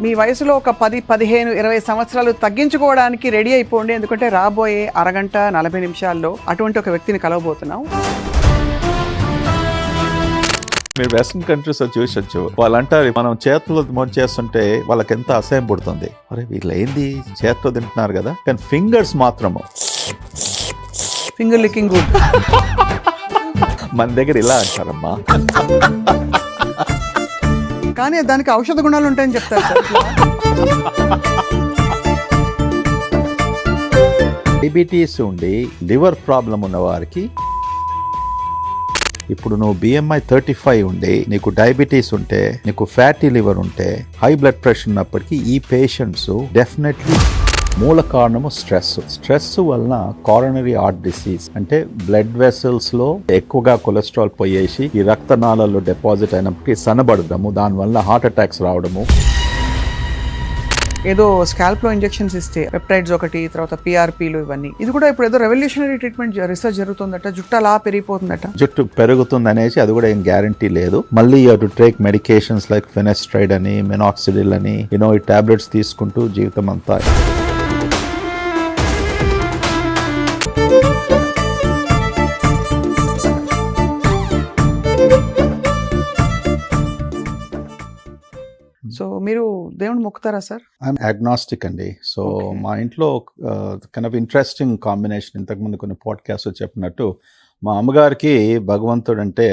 మీ వయసులో ఒక 10, 15, 20 సంవత్సరాలు తగ్గించుకోవడానికి రెడీ అయిపోండి, ఎందుకంటే రాబోయే అరగంట 40 నిమిషాల్లో అటువంటి ఒక వ్యక్తిని కలవబోతున్నాం. మీరు వెస్ట్రన్ కంట్రీస్ చూసొచ్చు, వాళ్ళు అంటారు మనం చేతుల్లో చేస్తుంటే వాళ్ళకి ఎంత అసహ్యం పుడుతుంది. అరే వీళ్ళు ఏంది చేతితో తింటున్నారు కదా, కానీ ఫింగర్స్ మాత్రము ఫింగర్ లికింగ్ గుడ్. మన దగ్గర ఇలా అంటారమ్మా, కానీ దానికి ఔషధ గుణాలు ఉంటాయని చెప్తారు సార్. డయాబెటీస్ ఉండి లివర్ ప్రాబ్లం ఉన్న వారికి, ఇప్పుడు నువ్వు BMI 35 ఉండి నీకు డయాబెటీస్ ఉంటే, నీకు ఫ్యాటీ లివర్ ఉంటే, హై బ్లడ్ ప్రెషర్ ఉన్నప్పటికీ ఈ పేషెంట్స్ డెఫినెట్లీ మూల కారణము స్ట్రెస్ వలన కారోనరీ హార్ట్ డిసీజ్ అంటే బ్లడ్ వెసల్స్ లో ఎక్కువగా కొలెస్ట్రాల్ పోయేసి ఈ రక్తనాళాల్లో డిపాజిట్ అయినప్పటికీ సన్నబడడము, దానివల్ల హార్ట్ అటాక్స్ రావడము. ఏదో స్కాల్ప్ లో ఇంజెక్షన్స్ ఇస్తే పెప్టైడ్స్ ఒకటి, తర్వాత PRPలు, ఇవన్నీ ఇది కూడా ఇప్పుడు ఏదో రెవల్యూషనరీ ట్రీట్మెంట్ రీసెర్చ్ జరుగుతుందట, జుట్టు అలా పెరిగిపోతుందట. జుట్టు పెరుగుతుంది అనేసి అది కూడా ఏం గ్యారంటీ లేదు. మళ్ళీ you to take medications like ఫెనెస్ట్రైడ్ అని, మినాక్సిడిల్ అని, ఈ టాబ్లెట్స్ తీసుకుంటూ జీవితం అంతా. సో మీరు దేవుని మొక్కుతారా సార్? ఐఎమ్ అగ్నాస్టిక్ అండి. సో మా ఇంట్లో కైండ్ ఆఫ్ ఇంట్రెస్టింగ్ కాంబినేషన్. ఇంతకుముందు కొన్ని పాడ్కాస్ట్ చెప్పినట్టు మా అమ్మగారికి భగవంతుడు అంటే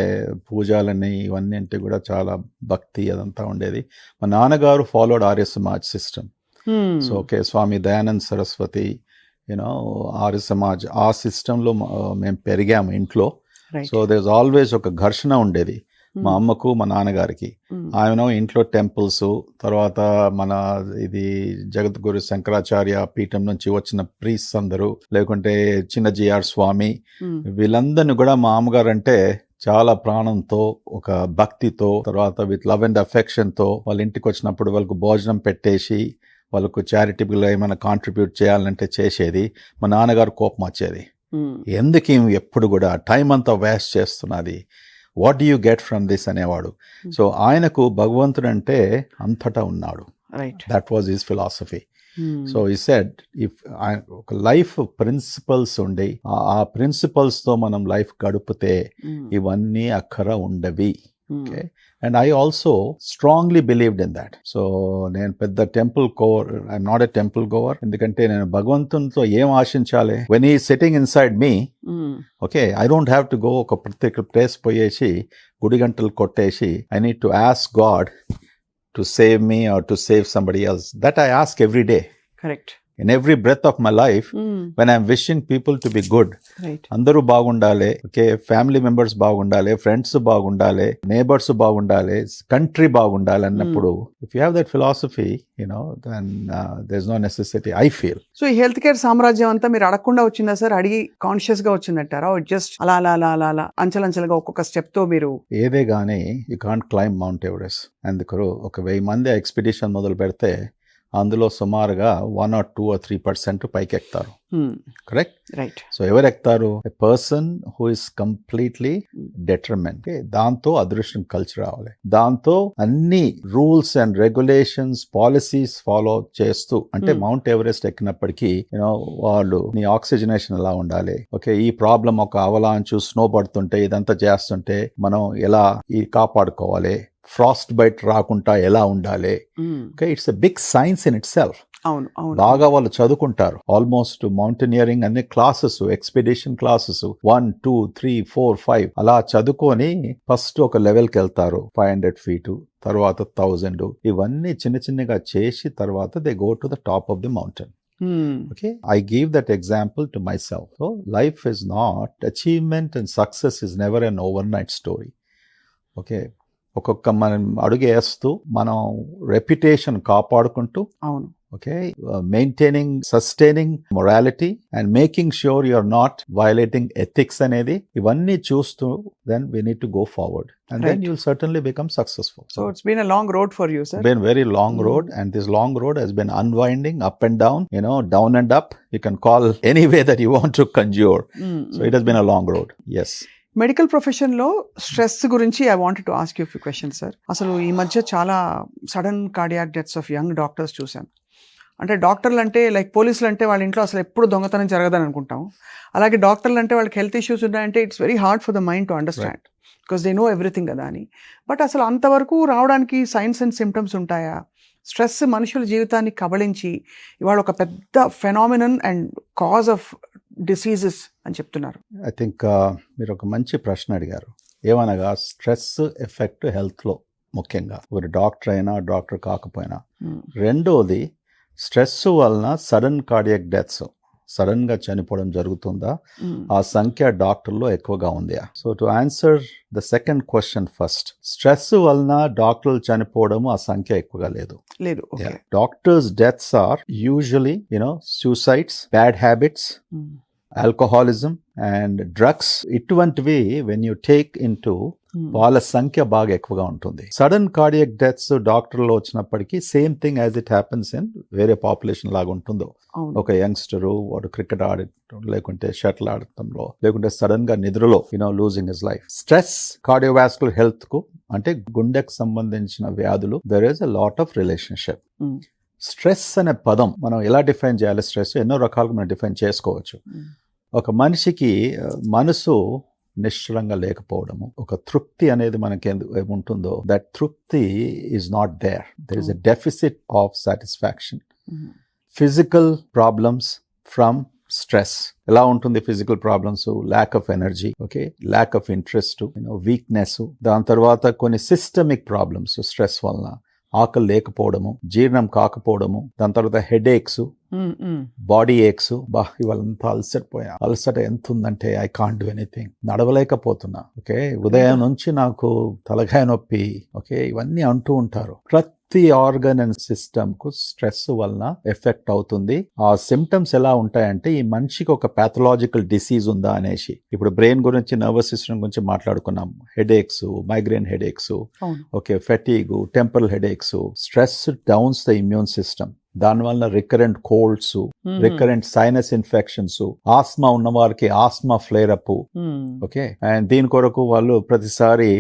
పూజలని ఇవన్నీ అంటే కూడా చాలా భక్తి అదంతా ఉండేది. మా నాన్నగారు followed Arya Samaj system. So okay, Swami Dayanand Saraswati, Arya Samaj ఆ సిస్టంలో మేము పెరిగాము ఇంట్లో. సో దేర్ ఇస్ ఆల్వేస్ ఒక ఘర్షణ ఉండేది మా అమ్మకు మా నాన్నగారికి. ఆయన ఇంట్లో టెంపుల్స్, తర్వాత మన ఇది జగద్గురు శంకరాచార్య పీఠం నుంచి వచ్చిన ప్రీస్ అందరూ, లేకుంటే చిన్న జిఆర్ స్వామి, వీళ్ళందరినీ కూడా మా అమ్మగారు అంటే చాలా ప్రాణంతో, ఒక భక్తితో, తర్వాత విత్ లవ్ అండ్ అఫెక్షన్ తో వాళ్ళ ఇంటికి వచ్చినప్పుడు వాళ్ళకు భోజనం పెట్టేసి వాళ్ళకు చారిటబుల్ ఏమైనా కాంట్రిబ్యూట్ చేయాలంటే చేసేది. మా నాన్నగారు కోపం వచ్చేది, ఎందుకు ఎప్పుడు కూడా టైం అంతా వేస్ట్ చేస్తున్నది, what do you get from this అనేవాడు. సో ఆయనకు భగవంతుడు అంటే అంతటా ఉన్నాడు. That was his philosophy. So he said if ఒక లైఫ్ ప్రిన్సిపల్స్ ఉండి ఆ ప్రిన్సిపల్స్ తో మనం లైఫ్ గడిపితే ఇవన్నీ అక్కర ఉండవి. Okay, and I also strongly believed in that. So నేను పెద్ద temple goer, I'm not a temple goer, ఎందుకంటే నేను భగవంతునితో ఏం ఆశించాలి? When he sitting inside me, okay, I don't have to go ఒక ప్రత్యేక ప్లేస్ పోయేసి గుడి గంటలు కొట్టేసి I need to ask God to save me or to save somebody else. That I ask every day. Correct. In every breath of my life, when I'm wishing people to be good, అందరూ బాగుండాలి, okay, family members బాగుండాలి, friends బాగుండాలి, neighbours బాగుండాలి, country బాగుండాలి అన్నప్పుడు, if you have that philosophy, then there's no necessity, I feel. So ఈ health care సామ్రాజ్యం అంతా మీరు అడగకుండా వచ్చిందా సార్? అడిగి కాన్షియస్ గా వచ్చిందంటారా? జస్ట్ అలా అలా అలా అలా అలా అంచెలంచెలుగా ఒక్కొక్క స్టెప్ తో మీరు? ఏదే గానీ you can't climb mount Everest. అందుకు ఒక 1000 మంది ఎక్స్పిడిషన్ మొదలు పెడితే అందులో సుమారుగా 1 or 2 or 3% పైకి ఎక్కుతారు. Correct, right. సో ఎవరు ఎక్కుతారు? A person who is completely డెటర్మెంట్. దాంతో అదృష్టం కలిసి రావాలి, దాంతో అన్ని rules and regulations, policies follow చేస్తూ, అంటే మౌంట్ ఎవరెస్ట్ ఎక్కినప్పటికీ వాళ్ళు నీ ఆక్సిజనేషన్ ఎలా ఉండాలి, ఓకే, ఈ ప్రాబ్లం ఒక అవలాంచు స్నో పడుతుంటే ఇదంతా చేస్తుంటే మనం ఎలా కాపాడుకోవాలి, ఫ్రాస్ట్ బైట్ రాకుండా ఎలా ఉండాలి. Okay, it's a big science in itself. బాగా వాళ్ళు చదువుకుంటారు. ఆల్మోస్ట్ మౌంటైనియరింగ్ అనే క్లాసెస్, ఎక్స్పెడిషన్ క్లాసెస్ 1, 2, 3, 4, 5 అలా చదువుకొని ఫస్ట్ ఒక లెవెల్కి వెళ్తారు, 500 feet, తర్వాత 1000, ఇవన్నీ చిన్న చిన్నగా చేసి తర్వాత they go to the top of the mountain. Okay, I give that example to myself. So life is not, achievement and success is never an overnight story. Okay, ఒక్కొక్క మనం అడుగేస్తూ మనం రెప్యుటేషన్ కాపాడుకుంటూ, అవును, okay, maintaining, sustaining morality and making sure you are not violating ethics అనేది, ఇవన్నీ చూస్తూ then we need to go forward and then you'll certainly become successful. So it's been a long road for you, sir. Been very long road, and this long road has been unwinding, up and down, down and up. You can call any way that you want to conjure. So it has been a long road. Yes. Medical ప్రొఫెషన్లో stress గురించి I wanted to ask you few questions sir. అసలు ఈ మధ్య చాలా sudden cardiac deaths of young doctors చూసాను. అంటే డాక్టర్లు అంటే లైక్ పోలీసులు అంటే వాళ్ళ ఇంట్లో అసలు ఎప్పుడు దొంగతనం జరగదని అనుకుంటాం. అలాగే డాక్టర్లు అంటే వాళ్ళకి హెల్త్ ఇష్యూస్ ఉన్నాయంటే it's very hard for the mind to understand because they know everything కదా అని. బట్ అసలు అంతవరకు రావడానికి సైన్స్ అండ్ సిమ్టమ్స్ ఉంటాయా? స్ట్రెస్ మనుషుల జీవితాన్ని కబళించి ఇవాళ ఒక పెద్ద phenomenon and cause of diseases అని చెప్తున్నారు. ఐ థింక్ మీరు ఒక మంచి ప్రశ్న అడిగారు. ఏమనగా స్ట్రెస్ ఎఫెక్ట్ హెల్త్లో ముఖ్యంగా ఒక డాక్టర్ అయినా డాక్టర్ కాకపోయినా. రెండోది స్ట్రెస్ వలన సడన్ కార్డియాక్ డెత్స్ సడన్గా చనిపోవడం జరుగుతుందా? ఆ సంఖ్య డాక్టర్లో ఎక్కువగా ఉంది. So to answer the second question first, stress వలన డాక్టర్లు చనిపోవడం ఆ సంఖ్య ఎక్కువగా లేదు. Doctors deaths are usually suicides, bad habits, alcoholism and drugs. ఇటువంటివి వెన్ యూ టేక్ ఇంటూ వాళ్ళ సంఖ్య బాగా ఎక్కువగా ఉంటుంది. సడన్ కార్డియాక్ డెత్స్ డాక్టర్లో వచ్చినప్పటికీ same thing as it happens in వేరే పాపులేషన్ లాగా ఉంటుందో. ఒక యంగ్స్టరు వాడు క్రికెట్ ఆడటం, లేకుంటే షటిల్ ఆడటంలో, లేకుంటే సడన్ గా నిద్రలో losing his life. Stress cardiovascular health కు అంటే గుండెకు సంబంధించిన వ్యాధులు there is a lot of relationship. Stress అనే పదం మనం ఎలా డిఫైన్ చేయాలి? స్ట్రెస్ ఎన్నో రకాలుగా మనం డిఫైన్ చేసుకోవచ్చు. ఒక మనిషికి మనసు నిశ్చలంగా లేకపోవడము, ఒక తృప్తి అనేది మనకి ఉంటుందో, దట్ తృప్తి is not there. There is a deficit of satisfaction. Physical problems from stress ఎలా ఉంటుంది? Physical problems, lack of energy, okay, lack of interest, weakness. దాని తర్వాత కొన్ని సిస్టమిక్ ప్రాబ్లమ్స్ స్ట్రెస్ వలన, ఆకలి లేకపోవడము, జీర్ణం కాకపోవడము, దాని తర్వాత హెడ్ ఏక్స్, బాడీ ఏక్స్. ఇవాళంతా అలసటపోయా, అలసట ఎంత ఉందంటే ఐ కాంట్ డూ ఎనీథింగ్, నడవలేకపోతున్నా, ఓకే, ఉదయం నుంచి నాకు తలకాయ నొప్పి, ఓకే, ఇవన్నీ అంటూ ఉంటారు. ప్రతి ఆర్గన్ అండ్ సిస్టమ్ కు స్ట్రెస్ వలన ఎఫెక్ట్ అవుతుంది. ఆ సిమ్టమ్స్ ఎలా ఉంటాయంటే ఈ మనిషికి ఒక పాథలాజికల్ డిసీజ్ ఉందా అనేసి. ఇప్పుడు బ్రెయిన్ గురించి, నర్వస్ సిస్టమ్ గురించి మాట్లాడుకున్నాం. Headaches, migraine headaches, okay, fatigue, temporal headaches. Stress downs the immune system. దానివల్ల recurrent colds, recurrent sinus infections, asthma ఉన్న వారికి asthma flare up, okay. And దీని కొరకు వాళ్ళు ప్రతిసారి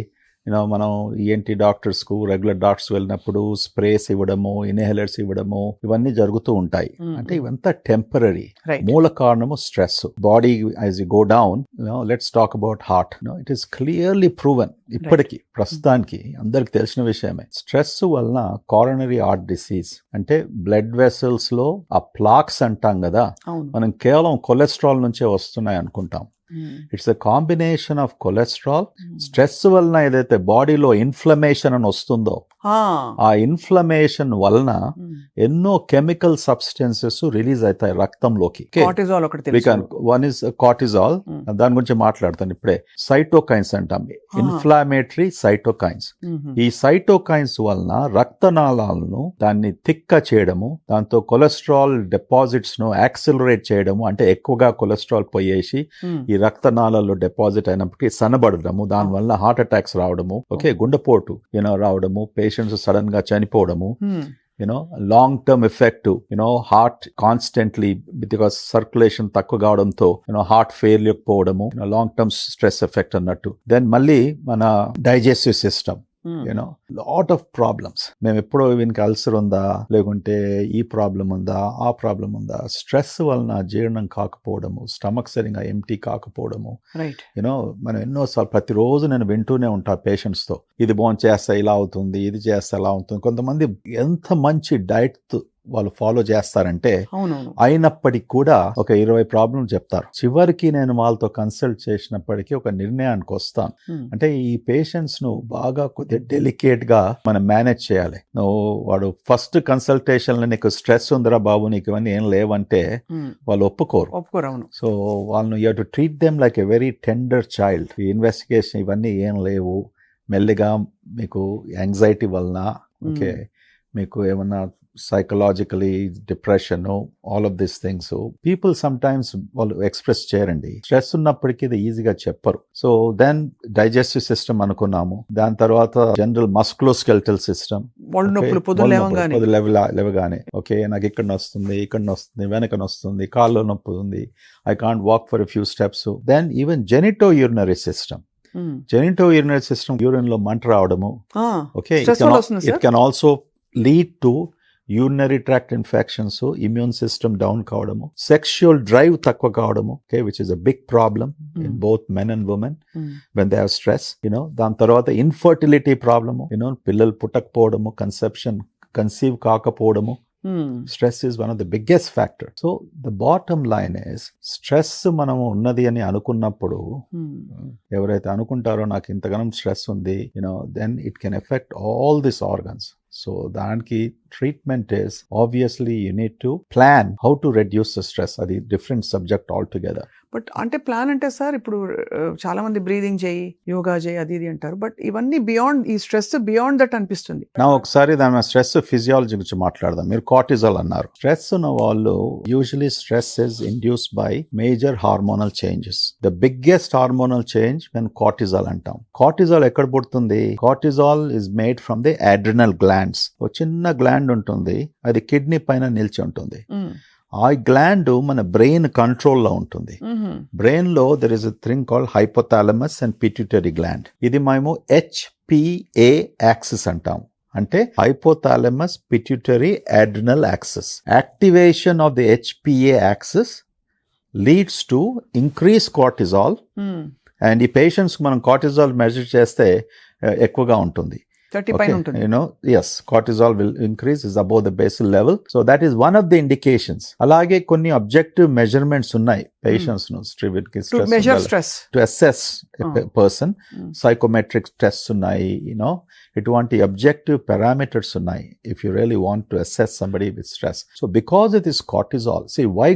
మనం ఈఎన్టీ డాక్టర్స్ కు, రెగ్యులర్ డాక్టర్స్ వెళ్ళినప్పుడు స్ప్రేస్ ఇవ్వడము, ఇన్హేలర్స్ ఇవ్వడము, ఇవన్నీ జరుగుతూ ఉంటాయి. అంటే ఇవంతా టెంపరరీ. మూల కారణము stress. Body as you go down, let's talk about heart. It is clearly proven ఇప్పటికీ, ప్రస్తుతానికి అందరికి తెలిసిన విషయమే. స్ట్రెస్ వలన కారోనరీ హార్ట్ డిసీజ్ అంటే బ్లడ్ వెసల్స్ లో ఆ ప్లాక్స్ అంటాం కదా, మనం కేవలం కొలెస్ట్రాల్ నుంచే వస్తున్నాయి అనుకుంటాం. It's a combination of cholesterol. Stress వలన ఏదైతే బాడీలో ఇన్ఫ్లమేషన్ అని వస్తుందో, ఆ ఇన్ఫ్లమేషన్ వలన ఎన్నో కెమికల్ సబ్స్టెన్సెస్ రిలీజ్ అవుతాయి రక్తంలోకి. వన్ ఇస్ కార్టిజాల్, దాని గురించి మాట్లాడతాను ఇప్పుడే. సైటోకైన్స్ అంటాం, ఇన్ఫ్లామేటరీ సైటోకైన్స్. ఈ సైటోకైన్స్ వలన రక్తనాళాలను దాన్ని థిక్క చేయడము, దాంతో కొలెస్ట్రాల్ డిపాజిట్స్ ను యాక్సిలరేట్ చేయడము, అంటే ఎక్కువగా కొలెస్ట్రాల్ పోయేసి ఈ రక్తనాళాల్లో డిపాజిట్ అయినప్పటికీ సన్నబడడము, దానివల్ల హార్ట్ అటాక్స్ రావడము, ఓకే, గుండెపోటు రావడము, పేషెంట్స్ సడన్ గా చనిపోవడము, long term effect, heart constantly because circulation తక్కువ కావడంతో హార్ట్ ఫెయిల్యూర్ పోవడము, లాంగ్ టర్మ్ స్ట్రెస్ ఎఫెక్ట్ అన్నట్టు. దెన్ మళ్ళీ మన digestive system, lot of problems. మేము ఎప్పుడో వీనికి అల్సర్ ఉందా, లేకుంటే ఈ ప్రాబ్లం ఉందా, ఆ ప్రాబ్లం ఉందా. స్ట్రెస్ వలన జీర్ణం కాకపోవడము, స్టమక్ సరిగా ఎంటీ కాకపోవడము. మనం ఎన్నోసార్లు ప్రతిరోజు నేను వింటూనే ఉంటా పేషెంట్స్ తో, ఇది భోజనం చేస్తా ఇలా అవుతుంది, ఇది చేస్తా ఇలా అవుతుంది. కొంతమంది ఎంత మంచి డైట్ వాళ్ళు ఫాలో చేస్తారంటే అయినప్పటికీ కూడా ఒక 20 ప్రాబ్లం చెప్తారు. చివరికి నేను వాళ్ళతో కన్సల్ట్ చేసినప్పటికీ ఒక నిర్ణయానికి వస్తాను. అంటే ఈ పేషెంట్స్ ను బాగా కొద్దిగా డెలికేట్ గా మనం మేనేజ్ చేయాలి. వాడు ఫస్ట్ కన్సల్టేషన్ లో నీకు స్ట్రెస్ ఉందిరా బాబు, నీకు ఇవన్నీ ఏం లేవంటే వాళ్ళు ఒప్పుకోరు. సో వాళ్ళను you have to treat them like a very tender child. ఈ ఇన్వెస్టిగేషన్ ఇవన్నీ ఏం లేవు, మెల్లిగా మీకు యాంగ్జైటీ వలన, ఓకే, మీకు ఏమన్నా psychologically depression, all of this things people some times వాళ్ళు ఎక్స్ప్రెస్ చేయరండి. స్ట్రెస్ ఉన్నప్పటికీ ఇది ఈజీగా చెప్పరు. సో దెన్ డైజెస్టివ్ సిస్టమ్ అనుకున్నాము, దాని తర్వాత జనరల్ మస్కులోస్కెల్టల్ సిస్టమ్, లేవగానే ఓకే నాకు ఇక్కడ వస్తుంది, వెనక వస్తుంది, కాళ్ళలో నొప్పి ఉంది, I can't walk for a few steps. Then even genito urinary system, genito urinary system, urine లో మంట రావడము. ఓకే, Stress వల్ల వస్తుందా, it sir? Can also lead to urinary tract infections, immune system down కావడము, సెక్షువల్ డ్రైవ్ తక్కువ కావడము, okay, which is a big problem in both men and women when they have stress. దాని తర్వాత infertility problem, పిల్లలు పుట్టకపోవడము, conceive కాకపోవడము. Stress is one of the biggest factors. So the bottom line is, stress మనము ఉన్నది అని అనుకున్నప్పుడు, ఎవరైతే అనుకుంటారో నాకు ఇంతగానం స్ట్రెస్ ఉంది, then it can affect all these organs. So దానికి treatment is obviously you need to plan how to reduce the stress. అది different subject altogether. బట్ అంటే ప్లాన్ అంటే సార్, ఇప్పుడు చాలా మంది బ్రీదింగ్ చేయి, యోగా చేయి, అది ఇది అంటారు. బట్ ఇవన్నీ బియాండ్, ఈ స్ట్రెస్ బియాండ్ దట్ అనిపిస్తుంది. నా ఒకసారి దాని స్ట్రెస్ ఫిజియాలజీ గురించి మాట్లాడదాం. మీరు కార్టిజాల్ అన్నారు. స్ట్రెస్ ఉన్న వాళ్ళు usually stress is induced by major hormonal changes. The biggest hormonal change when cortisol అంటాం. కార్టిజాల్ ఎక్కడ పుడుతుంది? Cortisol is made from the adrenal glands. ఒక చిన్న గ్లాండ్ ఉంటుంది, అది కిడ్నీ పైన నిలిచి ఉంటుంది. ఆ గ్లాండ్ మన బ్రెయిన్ కంట్రోల్లో ఉంటుంది. బ్రెయిన్ లో there is a thing called hypothalamus and pituitary gland. ఇది మేము HPA యాక్సిస్ అంటాం. అంటే hypothalamus pituitary adrenal axis. Activation of the HPA axis leads to increase cortisol. And ఈ పేషెంట్స్ మనం కార్టిజాల్ మెజర్ చేస్తే ఎక్కువగా ఉంటుంది. 30 పైన ఉంటుంది. Yes, cortisol will increase, is above the basal level. So that is one of the indications. అలాగే కొన్ని objective measurements ఉన్నాయి patients ను to measure stress, to assess a person. Psychometric tests ఉన్నాయి, ఇటువంటి objective parameters ఉన్నాయి if you really want to assess somebody with stress. So because it is cortisol, see why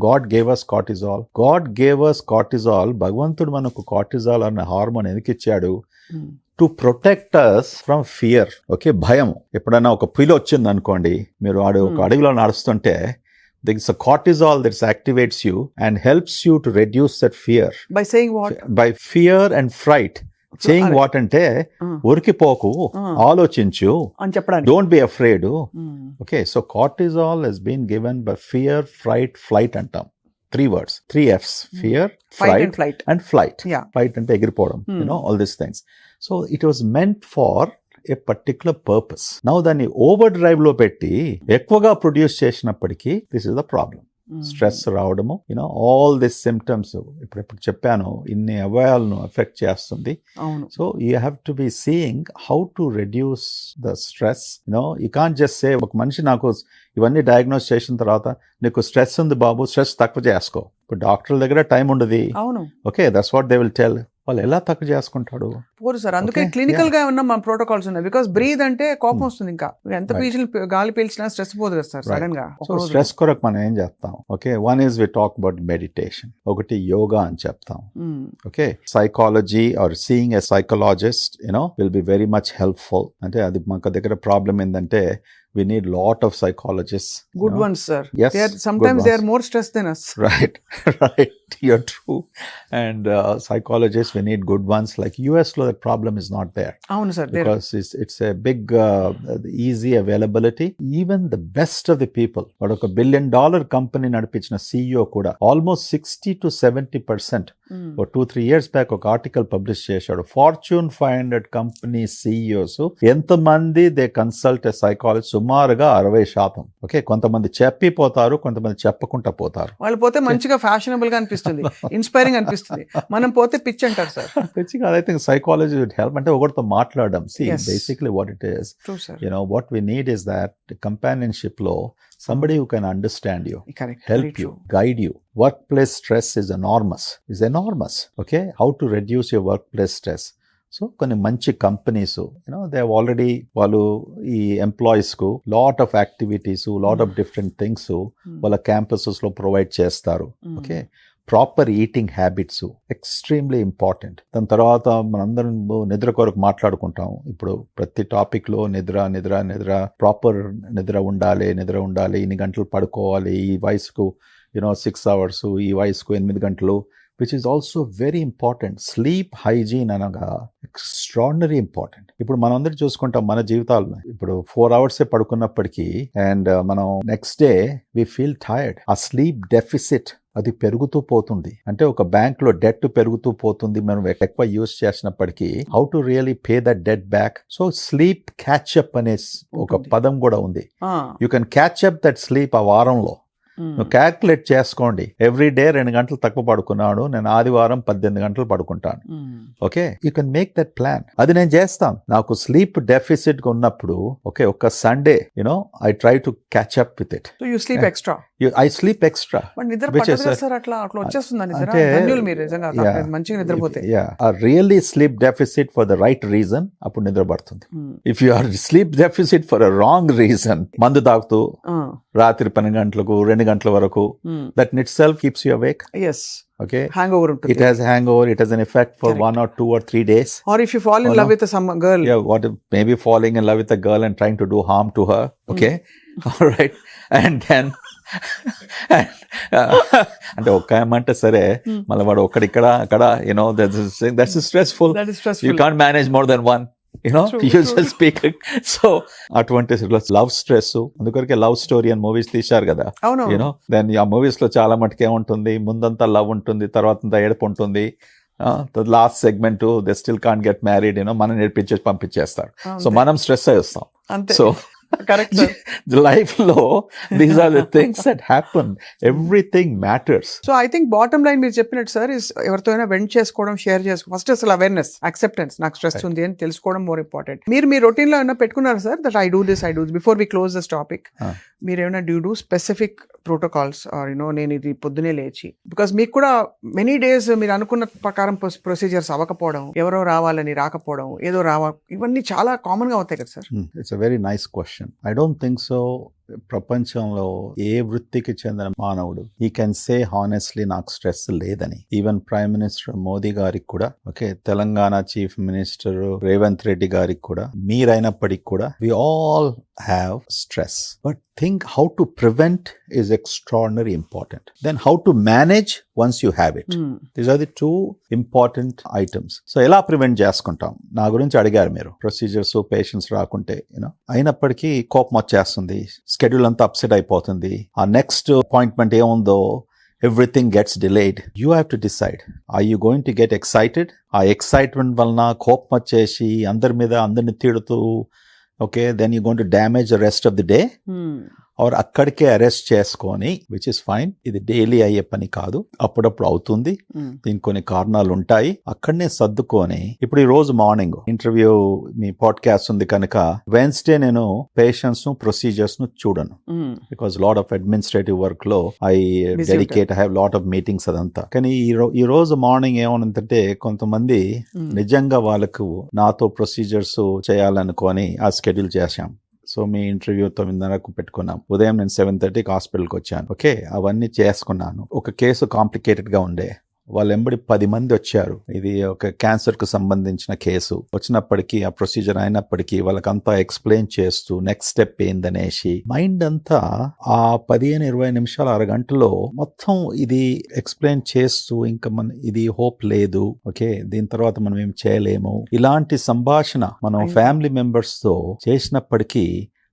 God gave us cortisol. God gave us cortisol. భగవంతుడు మనకు cortisol అనే hormone ఎందుకు ఇచ్చాడు? To protect us from fear. Okay, భయం. ఎప్పుడైనా ఒక పిల్లి వచ్చింది అనుకోండి, మీరు ఒక అడవిలో నడుస్తుంటే, there is a cortisol that activates you and helps you to reduce that fear. By saying what? By fear and fright. Saying what అంటే ఉరికిపోకు, ఆలోచించు అని చెప్పడానికి. Don't be afraid. Okay, so cortisol has been given by fear, fright, flight అంటాం. 3 words, 3 F's: fear, fright and flight. Yeah. Flight అంటే ఎగిరిపోవడం, all these things. So it was meant for a particular purpose. Now దాన్ని over drive లో పెట్టి ఎక్కువగా produce చేసినప్పటికీ this is the problem. Stress రావడము, all this symptoms ఇప్పుడు చెప్పాను, ఇన్ని అవయవాలను ఎఫెక్ట్ చేస్తుంది. So you have to be seeing how to reduce the stress. You can't just say, ఒక మనిషి నాకు ఇవన్నీ డయాగ్నోస్ చేసిన తర్వాత నీకు స్ట్రెస్ ఉంది బాబు, స్ట్రెస్ తక్కువ చేసుకో. ఇప్పుడు డాక్టర్ల దగ్గర టైం ఉండదు. Okay, that's what they will tell. వాళ్ళు ఎలా తక్కువ చేసుకుంటాడు? పోరు సార్. అందుకే క్లినికల్ గా ఉన్న మన ప్రోటోకాల్స్ ఉన్నాయి. బికాస్ బ్రీద్ అంటే కోపం వస్తుంది, ఇంకా ఎంత గాలి పీల్చినా స్ట్రెస్ పోదు కదా సార్ సడన్ గా. సో స్ట్రెస్ కొరకు మనం ఏం చేస్తాం? Okay, one is we talk about meditation, ఒకటి యోగా అని చెప్తాం. Okay, psychology or seeing a psychologist will be very much helpful. అంటే అది మాకు దగ్గర ప్రాబ్లం ఏంటంటే, we need lot of psychologists. Good ones, sir. Yes, sometimes they are more stressed than us. Right. You're true. And psychologists, we need good ones. Like US lo, the problem is not there. Avunu sir, because it's a big easy availability. Even the best of the people, but oka $1 billion company nadipichina CEO kuda almost 60 to 70% or 2-3 years back oka article publish chesadu. Fortune 500 company CEOs ఎంత మంది they consult a psychologist? సుమారుగా 60%. Okay, కొంతమంది చెప్పిపోతారు, కొంతమంది చెప్పకుండా పోతారు. వాళ్ళు పోతే మంచిగా ఫ్యాషనబుల్ గా అనిపిస్తుంది, ఇన్స్పైరింగ్ అనిపిస్తుంది. మనం పోతే పిచ్ అంటారు సార్. పిచ్ కాదు. I think psychology will help. అంటే ఒకరితో మాట్లాడడం. See, basically what it is, what we need is that companionship లో somebody who can understand you, help you, guide you. Workplace stress is enormous. Okay, how to reduce your workplace stress. So కొన్ని మంచి companies they already వాళ్ళు ఈ employees కు lot of activities, lot of different things వాళ్ళ campuses లో provide చేస్తారు. Okay, proper eating habits extremely important. దాని తర్వాత మనందరం నిద్ర కొరకు మాట్లాడుకుంటాం. ఇప్పుడు ప్రతి టాపిక్ లో నిద్ర, ప్రాపర్ నిద్ర ఉండాలి, ఇన్ని గంటలు పడుకోవాలి, ఈ వయసుకు 6 hours, ఈ వయసుకు 8 గంటలు, which is also very important. Sleep hygiene అనగా ఎక్స్ట్రాడినరీ ఇంపార్టెంట్. ఇప్పుడు మనం అందరూ చూసుకుంటాం మన జీవితాల్లో, ఇప్పుడు 4 hours పడుకున్నప్పటికీ అండ్ మనం next day we feel tired. ఆ స్లీప్ డెఫిసిట్ అది పెరుగుతూ పోతుంది. అంటే ఒక బ్యాంక్ లో డెట్ పెరుగుతూ పోతుంది, మనం ఎక్కువ యూజ్ చేసినప్పటికీ how to really pay that debt back. So sleep catch up అనే ఒక పదం కూడా ఉంది. You can catch up that sleep ఆ వారంలో. నువ్వు క్యాల్కులేట్ చేసుకోండి, ఎవ్రీ డే 2 గంటలు తక్కువ పడుకున్నాడు, నేను ఆదివారం 18 గంటలు పడుకుంటాను. Okay, you can make that plan. అది నేను చేస్తాను. నాకు స్లీప్ డెఫిసిట్ గా ఉన్నప్పుడు ఓకే, ఒక Sunday I try to catch up with it. You sleep extra. I sleep extra. Really sleep deficit for the right reason అప్పుడు నిద్ర పడుతుంది. If you are sleep deficit for a wrong reason, మందు తాగుతూ రాత్రి 12 గంటలకు 2 గంటల వరకు, that in itself keeps you awake. Yes. Okay. Hangover ఉంటుంది. It has hangover. It has an effect for 1 or 2 or 3 days. Or if you fall in love with some girl. Yeah, maybe falling in love with a girl and trying to do harm to her. Okay. All right. And then అంటే ఒక్క ఏమంటే సరే, మళ్ళీ వాడు ఒక్కడిక్కడ అక్కడ that's stressful. That is stressful. You can't manage more than one. Usual speaking. So అటువంటి love stress, అందుకొరకే love story అని మూవీస్ తీశారు కదా. దెన్ ఆ మూవీస్ లో చాలా మటుకు ఏముంటుంది, ముందంతా లవ్ ఉంటుంది, తర్వాత ఏడుపు ఉంటుంది, last segment they still can't get married, మనం నేర్పించేసి పంపించేస్తారు. సో మనం స్ట్రెస్ అయ్యేస్తాం. So correct. లైఫ్ లో these are the things that happen. Everything matters. So I think bottom line మీరు చెప్పినట్టు సార్, ఎవరితో అయినా వెంట్ చేసుకోవడం, షేర్ చేసుకోవడం, ఫస్ట్ అసలు అవేర్నెస్, యాక్సెప్టెన్స్, నాకు స్ట్రెస్ ఉంది అని తెలుసుకోవడం మోర్ ఇంపార్టెంట్. మీరు మీ రొటీన్ లో ఏమైనా పెట్టుకున్నారు sir, that I do this before we close this topic? మీరు ఏమైనా డూ స్పెసిఫిక్ ప్రోటోకాల్స్ ఆర్ నేను ఇది పొద్దునే లేచి, బికాస్ మీకు కూడా మెనీ డేస్ మీరు అనుకున్న ప్రకారం ప్రొసీజర్స్ అవ్వకపోవడం, ఎవరో రావాలని రాకపోవడం, ఏదో ఇవన్నీ చాలా కామన్ గా అవుతాయి కదా sir? It's a very nice question. I don't think so. ప్రపంచంలో ఏ వృత్తికి చెందిన మానవుడు ఈ కెన్ సే హానెస్ట్లీ నాకు స్ట్రెస్ లేదని. ఈవెన్ ప్రైమ్ మినిస్టర్ మోదీ గారికి కూడా, okay, Telangana chief minister Revanth Reddy గారికి కూడా, మీరైనప్పటికీ కూడా we all have stress. But think how to prevent is extraordinary important. Then how to manage once you have it. These are the 2 important items. So ఎలా prevent చేసుకుంటాం? నా గురించి అడిగారు మీరు, ప్రొసీజర్స్ పేషెంట్స్ రాకుంటే అయినప్పటికీ కోపం వచ్చేస్తుంది, స్కెడ్యూల్ అంతా అప్సెట్ అయిపోతుంది, ఆ నెక్స్ట్ అపాయింట్మెంట్ ఏముందో everything gets delayed. You have to decide, or you going to get excited? ఆ ఎక్సైట్మెంట్ వలన కోపం వచ్చేసి అందరిని తిడుతూ, okay, then you going to damage the rest of the day, or అక్కడికే అరెస్ట్ చేసుకొని, విచ్ ఇస్ ఫైన్. ఇది డైలీ అయ్యే పని కాదు, అప్పుడప్పుడు అవుతుంది, దీనికి కొన్ని కారణాలు ఉంటాయి. అక్కడనే సర్దుకొని, ఇప్పుడు ఈ రోజు మార్నింగ్ ఇంటర్వ్యూ మీ పాడ్కాస్ట్ ఉంది కనుక వెన్స్డే నేను పేషెంట్స్ ను ప్రొసీజర్స్ ను చూడను, because lot of administrative work లో I dedicate, I have lot of meetings అదంతా. కానీ ఈ రోజు మార్నింగ్ ఏమనంటే, కొంతమంది నిజంగా వాళ్ళకు నాతో ప్రొసీజర్స్ చేయాలనుకొని ఆ స్కెడ్యూల్ చేశాం. సో మీ ఇంటర్వ్యూ 9:30కు పెట్టుకున్నాం, ఉదయం నేను 7:30కి హాస్పిటల్కి వచ్చాను. ఓకే, అవన్నీ చేసుకున్నాను. ఒక కేసు కాంప్లికేటెడ్ గా ఉండే, వాళ్ళు ఎంబడి 10 మంది వచ్చారు. ఇది ఒక క్యాన్సర్ కు సంబంధించిన కేసు. వచ్చినప్పటికీ ఆ ప్రొసీజర్ అయినప్పటికీ వాళ్ళకంతా ఎక్స్ప్లెయిన్ చేస్తూ నెక్స్ట్ స్టెప్ ఏందనేసి మైండ్ అంతా ఆ 15-20 నిమిషాలు, అరగంటలో మొత్తం ఇది ఎక్స్ప్లెయిన్ చేస్తూ, ఇంకా ఇది హోప్ లేదు, ఓకే, దీని తర్వాత మనం ఏం చేయలేము, ఇలాంటి సంభాషణ మనం ఫ్యామిలీ మెంబర్స్ తో చేసినప్పటికీ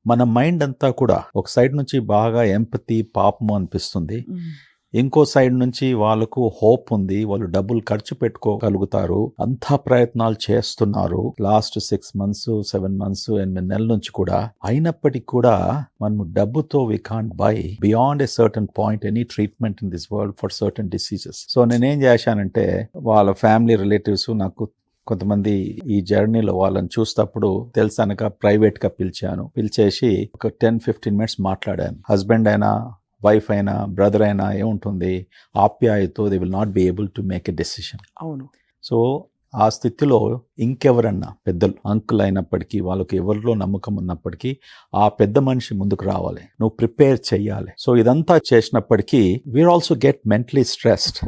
మన మైండ్ అంతా కూడా ఒక సైడ్ నుంచి బాగా ఎంపతి, పాపము అనిపిస్తుంది, ఇంకో సైడ్ నుంచి వాళ్ళకు హోప్ ఉంది, వాళ్ళు డబ్బులు ఖర్చు పెట్టుకోగలుగుతారు, అంతా ప్రయత్నాలు చేస్తున్నారు లాస్ట్ 6 months 7 months 8 నెలల నుంచి కూడా. అయినప్పటికీ కూడా మనము డబ్బుతో we can't buy beyond a certain point any treatment in this world for certain diseases. So నేనేం చేశానంటే, వాళ్ళ ఫ్యామిలీ రిలేటివ్స్ నాకు కొంతమంది ఈ జర్నీలో వాళ్ళని చూస్తప్పుడు తెలుసనక ప్రైవేట్ గా పిలిచేసి ఒక 10-15 minutes మాట్లాడాను. హస్బెండ్ అయినా, వైఫ్ అయినా, బ్రదర్ అయినా ఏముంటుంది, ఆప్యాయతో they will not be able to make a decision. అవును. సో ఆ స్థితిలో ఇంకెవరన్నా పెద్దలు, అంకుల్ అయినప్పటికీ, వాళ్ళకి ఎవరిలో నమ్మకం ఉన్నప్పటికీ ఆ పెద్ద మనిషి ముందుకు రావాలి, నువ్వు ప్రిపేర్ చెయ్యాలి. సో ఇదంతా చేసినప్పటికీ we are also get mentally stressed,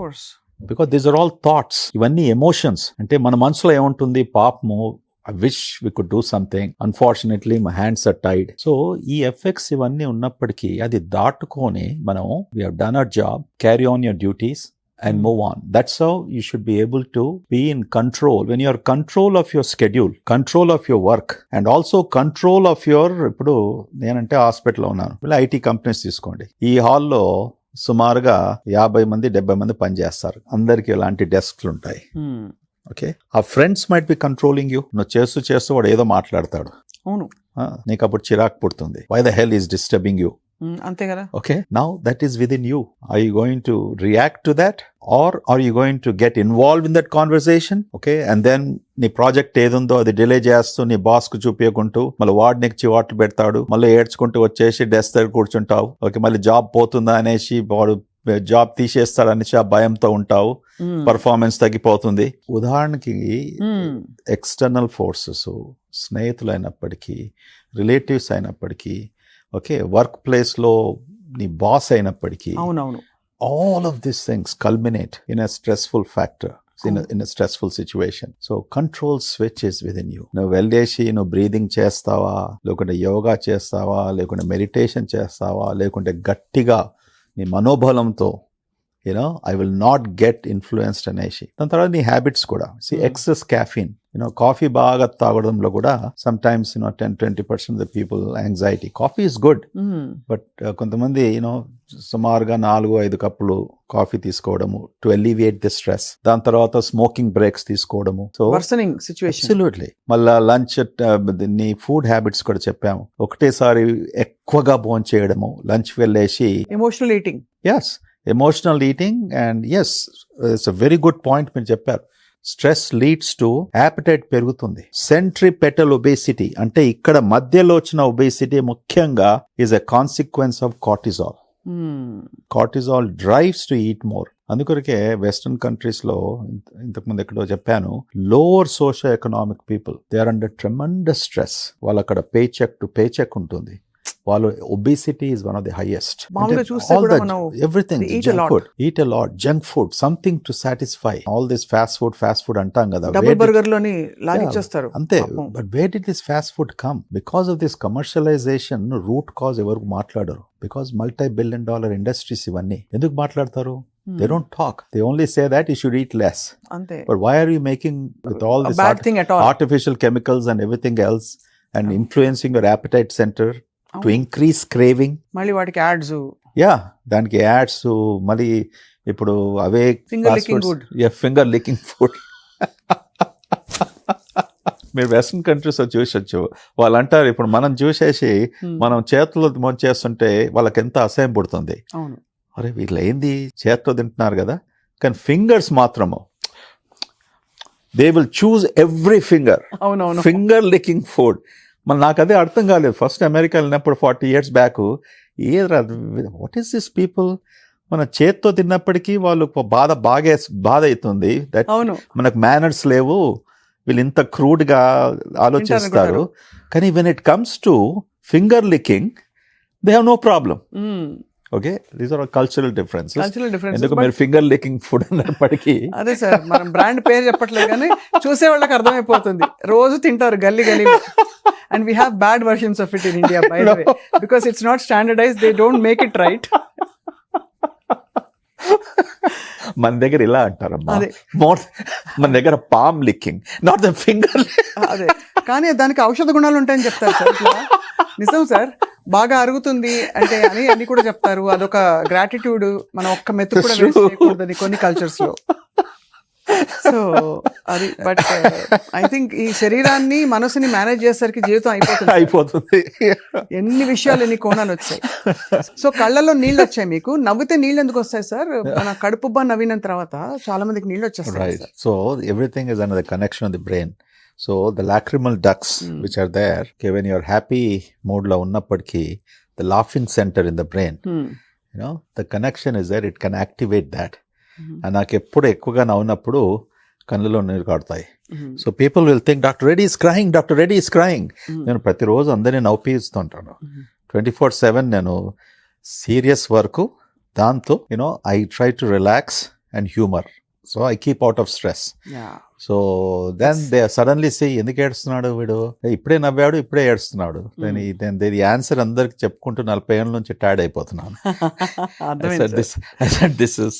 because these are all thoughts. ఇవన్నీ ఎమోషన్స్. అంటే మన మనసులో ఏముంటుంది, పాపము, I wish we could do something. Unfortunately, my hands are tied. So, ఈ ఎఫెక్ట్స్ ఇవన్నీ ఉన్నప్పటికీ అది దాటుకొని మనం we have done our job, carry on your duties and move on. That's how you should be able to be in control. When you are control of your schedule, control of your work and also control of your, ఇప్పుడు నేనంటే హాస్పిటల్లో ఉన్నాను, ఇలా IT companies తీసుకోండి. ఈ హాల్లో సుమారుగా 50 మంది 70 మంది పనిచేస్తారు. అందరికి ఇలాంటి డెస్క్లు ఉంటాయి. ఓకే, ఆ friends might be controlling you. నువ్వు చేస్తూ వాడు ఏదో మాట్లాడతాడు. అవును, నీకు అప్పుడు చిరాకు పుడుతుంది. Why the hell is disturbing you? అంతే కదా. Okay, now that is within you. Are you going to react to that, or are you going to get involved in that conversation? Okay, and then నీ project ఏదుందో అది delay చేస్తూ నీ boss కు చూపించుకుంటూ మళ్ళీ వాడు నీకు చివాట్లు పెడతాడు, మళ్ళీ ఏడ్చుకుంటూ వచ్చేసి డెస్క్ దగ్గర కూర్చుంటావు. ఓకే, మళ్ళీ జాబ్ పోతుందా అనేసి వాడు జాబ్ తీసేస్తాడనేసి ఆ భయంతో ఉంటావు. పర్ఫార్మెన్స్ తగ్గిపోతుంది. ఉదాహరణకి ఎక్స్టర్నల్ ఫోర్సెస్, స్నేహితులు అయినప్పటికీ, రిలేటివ్స్ అయినప్పటికీ, ఓకే, వర్క్ ప్లేస్ లో నీ బాస్ అయినప్పటికీ, అవునవును, all of these things culminate in a stressful factor, in a stressful situation. So control switch is within you. నువ్వు వెళ్ళేసి నువ్వు బ్రీదింగ్ చేస్తావా, లేకుంటే యోగా చేస్తావా, లేకుంటే మెడిటేషన్ చేస్తావా, లేకుంటే గట్టిగా నీ మనోబలంతో I will not get influenced అనేసి. దాని తర్వాత నీ హ్యాబిట్స్ కూడా. ఎక్సెస్ caffeine, కాఫీ బాగా తాగడంలో కూడా sometimes 10-20% of the people anxiety. Coffee is good, but కొంతమంది సుమారుగా 4-5 కప్పులు కాఫీ తీసుకోవడము to alleviate the stress. దాని తర్వాత స్మోకింగ్ బ్రేక్స్ తీసుకోవడము. So worsening situation. అబ్సల్యూట్లీ. మళ్ళా లంచ్, నీ ఫుడ్ హ్యాబిట్స్ కూడా చెప్పాము. ఒకటేసారి ఎక్కువగా భోజనం చేయడము, లంచ్ వెళ్ళేసి emotional eating. yes, emotional eating. And yes, it's a very good point మీరు చెప్పారు. స్ట్రెస్ లీడ్స్ టు యాపిటైట్ పెరుగుతుంది. సెంట్రిపెటల్ ఒబేసిటీ అంటే ఇక్కడ మధ్యలో వచ్చిన ఒబేసిటీ ముఖ్యంగా is a consequence of cortisol. Cortisol drives to eat more. అందుకొరకే వెస్టర్న్ కంట్రీస్ లో ఇంతకుముందు ఎక్కడో చెప్పాను, lower socio economic people they are under tremendous stress. వాళ్ళు అక్కడ pay check to pay check ఉంటుంది. వాళ్ళు obesity is one of the highest. Everything, eat a lot, junk food, something to satisfy. All this fast food antam kada. Double burger loni lagichestaru ante. But where did this fast food come? Because of this commercialization, root cause evaru matladaru. Because multi-billion dollar industries ivanni enduku matladtaru? They don't talk. They only say that you should eat less. Ante. But why are you making with all this artificial chemicals and everything else and influencing your appetite center to increase craving? మళ్ళీ వాటికి ads. దానికి ads. మళ్ళీ ఇప్పుడు అవే finger లికింగ్ food. మీరు western countries చూసొచ్చు. వాళ్ళు అంటారు, ఇప్పుడు మనం చూసేసి మనం చేతుల్లో చేస్తుంటే వాళ్ళకి ఎంత అసహ్యం పుడుతుంది. అరే వీళ్ళు ఏంది చేతితో తింటున్నారు కదా, కానీ ఫింగర్స్ మాత్రము they will choose every finger. Finger లికింగ్ food. మరి నాకు అదే అర్థం కాలేదు. ఫస్ట్ అమెరికా వెళ్ళినప్పుడు 40 years back, what is this people? మన చేత్తో తిన్నప్పటికీ వాళ్ళు బాధ అవుతుంది. మనకు మేనర్స్ లేవు, వీళ్ళు ఇంత క్రూడ్ గా ఆలోచిస్తారు. కానీ when it comes to finger licking they have no problem. Okay, these are cultural differences. ఎందుకు మీరు ఫింగర్ లికింగ్ ఫుడ్ అన్నప్పటికీ అదే సార్, మనం బ్రాండ్ పేరు చెప్పట్లేదు కానీ చూసే వాళ్ళకి అర్థమైపోతుంది. రోజు తింటారు గల్లీ. And we have bad versions of it in India, by the way, because it's not standardized. They don't make it right. మన దగ్గర ఇలా అంటారమ్మా, మన దగ్గర palm licking, not the finger. అదే, కానీ దానికి ఔషధ గుణాలు ఉంటాయని చెప్తారు సార్. నిజం సార్, బాగా అరుగుతుంది అంటే అని కూడా చెప్తారు. అదొక గ్రాటిట్యూడ్. మనం ఒక్క మెత్తు కూడా వేస్ట్ చేయకూడదని కొన్ని కల్చర్స్ లో. సో అది, బట్ ఐ థింక్ ఈ శరీరాన్ని మనసుని మేనేజ్ చేసేసరికి జీవితం అయిపోతుంది. ఎన్ని విషయాలు, ఎన్ని కోణాలు వచ్చాయి. సో కళ్ళల్లో నీళ్ళు వచ్చాయి మీకు. నవ్వితే నీళ్ళు ఎందుకు వస్తాయి సార్? మన కడుపుబ్బా నవ్విన తర్వాత చాలా మందికి నీళ్ళు వచ్చేస్తాయి. So everything is under the connection of the brain. So the lacrimal ducts which are there, when you're happy mood లో ఉన్నప్పటికీ the laughing centre in the brain, the connection is there. It can activate that. నాకు ఎప్పుడు ఎక్కువగా నవ్వునప్పుడు కళ్ళలో నీరు కాడుతాయి. So people will think doctor Reddy is crying, doctor Reddy is crying. నేను ప్రతిరోజు అందరినీ నవ్వుపిస్తుంటాను. 24/7 నేను సీరియస్ వర్క్. దాంతో I try to relax and humour. So I keep out of stress. So then they suddenly say, ఎందుకు ఏడుస్తున్నాడు వీడు, ఇప్పుడే నవ్వాడు ఇప్పుడే ఏడుస్తున్నాడు. దీని ఆన్సర్ అందరికి చెప్పుకుంటూ 40 ఏళ్ళ నుంచి టైర్డ్ అయిపోతున్నాను. This is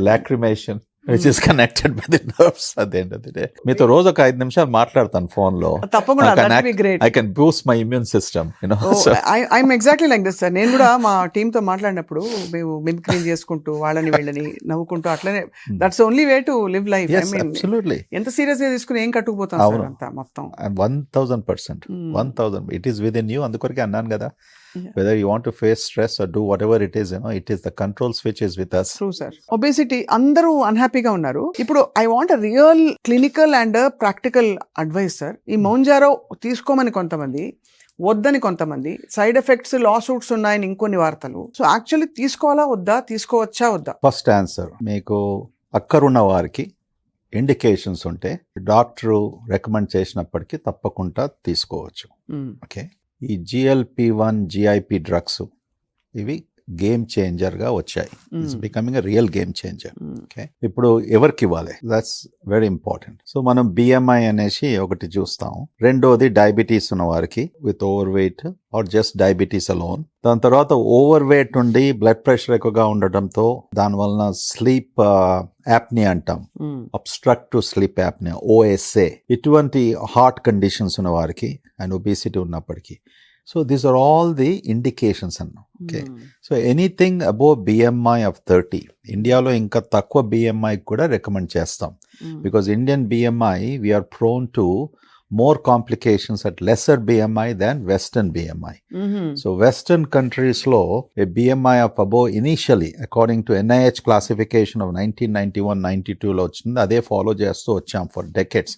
lacrimation. Which is connected by the nerves at the end of the day. మీతో రోజు ఒక 5 నిమిషాలు మాట్లాడతాను ఫోన్ లో. తప్పకుండా, that would be great. I can boost my immune system, you know. So I'm exactly like this, sir. నేను కూడా మా టీమ్ తో మాట్లాడినప్పుడు మేము మిమిక్రీ చేసుకుంటూ వాళ్ళని వీళ్ళని నవ్వుకుంటూ అట్లనే, that's only way to live life. yes, absolutely. ఎంత సీరియస్ గా తీసుకుని ఏం కట్టుకుపోతాం సార్ అంతా మొత్తం. 1000%. 1000 it is within you. అందుకొరకే అన్నాను కదా, whether you want to face stress or do whatever it is, you know, it is the control switch is with us. True, sir. Obesity, అందరూ అన్హ్యాపీగా ఉన్నారు. ఇప్పుడు I want a real clinical and practical advice, sir. ఈ Mounjaro తీసుకోమని కొంతమంది, వద్దని కొంతమంది, side effects, లా suits ఉన్నాయని ఇంకొన్ని వార్తలు. సో యాక్చువల్లీ తీసుకోవాలా వద్దా, తీసుకోవచ్చా వద్దా? ఫస్ట్ ఆన్సర్, మీకు అక్కరున్న వారికి ఇండికేషన్స్ ఉంటే డాక్టరు రికమెండ్ చేసినప్పటికీ తప్పకుండా తీసుకోవచ్చు. ఓకే, ఈ GLP-1 GIP డ్రగ్స్ ఇవి గేమ్ చేంజర్ గా వచ్చాయి. It's becoming a real game changer. Okay, ఇప్పుడు ఎవరికి ఇవ్వాలి, దట్స్ వెరీ ఇంపార్టెంట్. సో మనం BMI అనేసి ఒకటి చూస్తాం. రెండోది డయాబెటీస్ ఉన్న వారికి with overweight or just diabetes alone. దాని తర్వాత ఓవర్ వెయిట్ ఉండి బ్లడ్ ప్రెషర్ ఎక్కువగా ఉండటంతో దాని వలన స్లీప్ యాప్నియా అంటాం, అబ్స్ట్రక్టివ్ స్లీప్ యాప్నియా, OSA, ఇటువంటి హార్ట్ కండిషన్స్ ఉన్న వారికి అండ్ ఒబేసిటీ ఉన్నప్పటికీ. So these are all the indications అన్న. Okay, so anything above BMI of 30, ఇండియాలో ఇంకా తక్కువ BMI కూడా రికమెండ్ చేస్తాం. Because Indian BMI, we are prone to more complications at lesser BMI than Western BMI. So Western countries లో a BMI of above initially according to NIH classification of 1991-92 లో వచ్చింది. అదే follow చేస్తూ వచ్చాం for decades.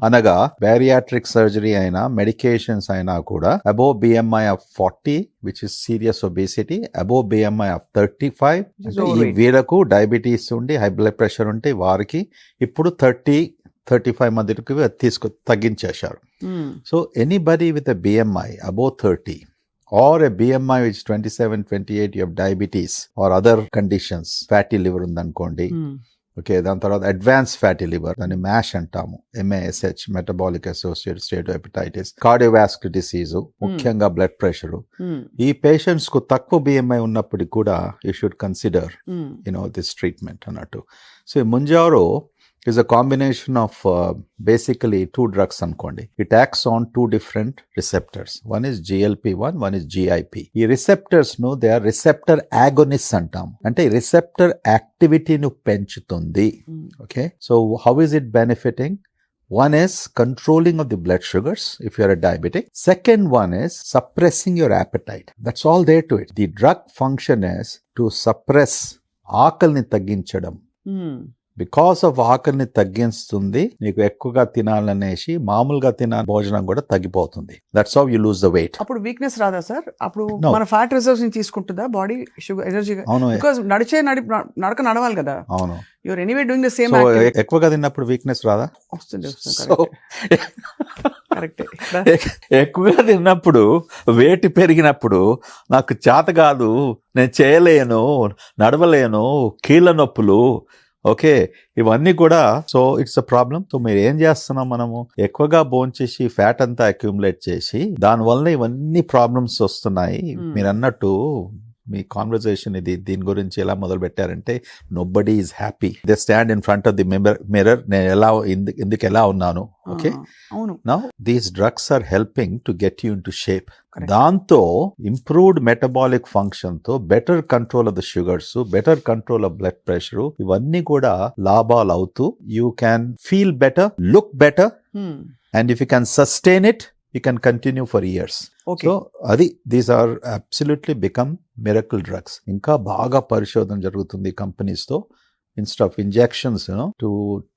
అనగా bariatric surgery అయినా medications అయినా కూడా above BMI of 40 which is serious obesity, above BMI of 35 అంటే ఈ వీళ్ళకు డయాబెటీస్ ఉండి హై బ్లడ్ ప్రెషర్ ఉంటే వారికి ఇప్పుడు 30-35 మధ్యకి తగ్గించేశారు. So anybody with a BMI above 30 or a BMI which 27-28 you have diabetes or other conditions, fatty liver ఉందనుకోండి. ఓకే, దాని తర్వాత అడ్వాన్స్ ఫ్యాటీ లివర్, దాన్ని MASH అంటాము, MASH, metabolic associated steatohepatitis, cardiovascular disease, ముఖ్యంగా బ్లడ్ ప్రెషర్. ఈ patients కు తక్కువ BMI ఉన్నప్పటికీ కూడా you should consider this treatment అన్నట్టు. So Mounjaro is a combination of basically 2 drugs అనుకోండి. It acts on 2 different receptors. One is GLP-1, one is GIP. ఈ receptors ను they are receptor agonists అంటాం. అంటే receptor యాక్టివిటీను పెంచుతుంది. Okay, so how is it benefiting? One is controlling of the blood sugars if you are a diabetic. Second one is suppressing your appetite. That's all there to it. The drug function is to suppress ఆకలిని తగ్గించడం. Because of ఆకలిని తగ్గిస్తుంది, నీకు ఎక్కువగా తినాలనేసి మామూలుగా భోజనం కూడా తగ్గిపోతుంది. That's how you lose the weight. అప్పుడు వీక్నెస్ రాదా సార్? అప్పుడు మన ఫ్యాట్ రిజర్వ్స్ ని తీసుకుంటుందా బాడీ, షుగర్, ఎనర్జీ? అవును, బికాజ్ నడక నడవాలి కదా. అవును, you're anyway doing the same. ఎక్కువగా తిన్నప్పుడు వీక్నెస్ రాదా? వస్తుంది. ఎక్కువగా తిన్నప్పుడు వెయిట్ పెరిగినప్పుడు నాకు చేత కాదు, నేను చేయలేను, నడవలేను, కీళ్ళ నొప్పులు, ఓకే, ఇవన్నీ కూడా. So it's a problem. So మీరు ఏం చేస్తున్నాం, మనము ఎక్కువగా భోంచేసి ఫ్యాట్ అంతా అక్యూములేట్ చేసి దానివల్ల ఇవన్నీ ప్రాబ్లమ్స్ వస్తున్నాయి. మీరు అన్నట్టు మీ కాన్వర్సేషన్ దీని గురించి ఎలా మొదలు పెట్టారంటే, nobody is happy, they stand in front of the mirror, నేను ఎందుకు ఎలా ఉన్నాను. Okay, now these drugs are helping to get you into shape. దాంతో ఇంప్రూవ్డ్ మెటబాలిక్ ఫంక్షన్ తో better control of the sugars, better control of blood pressure, ఇవన్నీ కూడా లాభాలు అవుతూ you can feel better, look better, and if you can sustain it you can continue for years. Okay. So adi these are absolutely become miracle drugs. Inka baga పరిశోధన జరుగుతుంది companies తో. Instead of injections to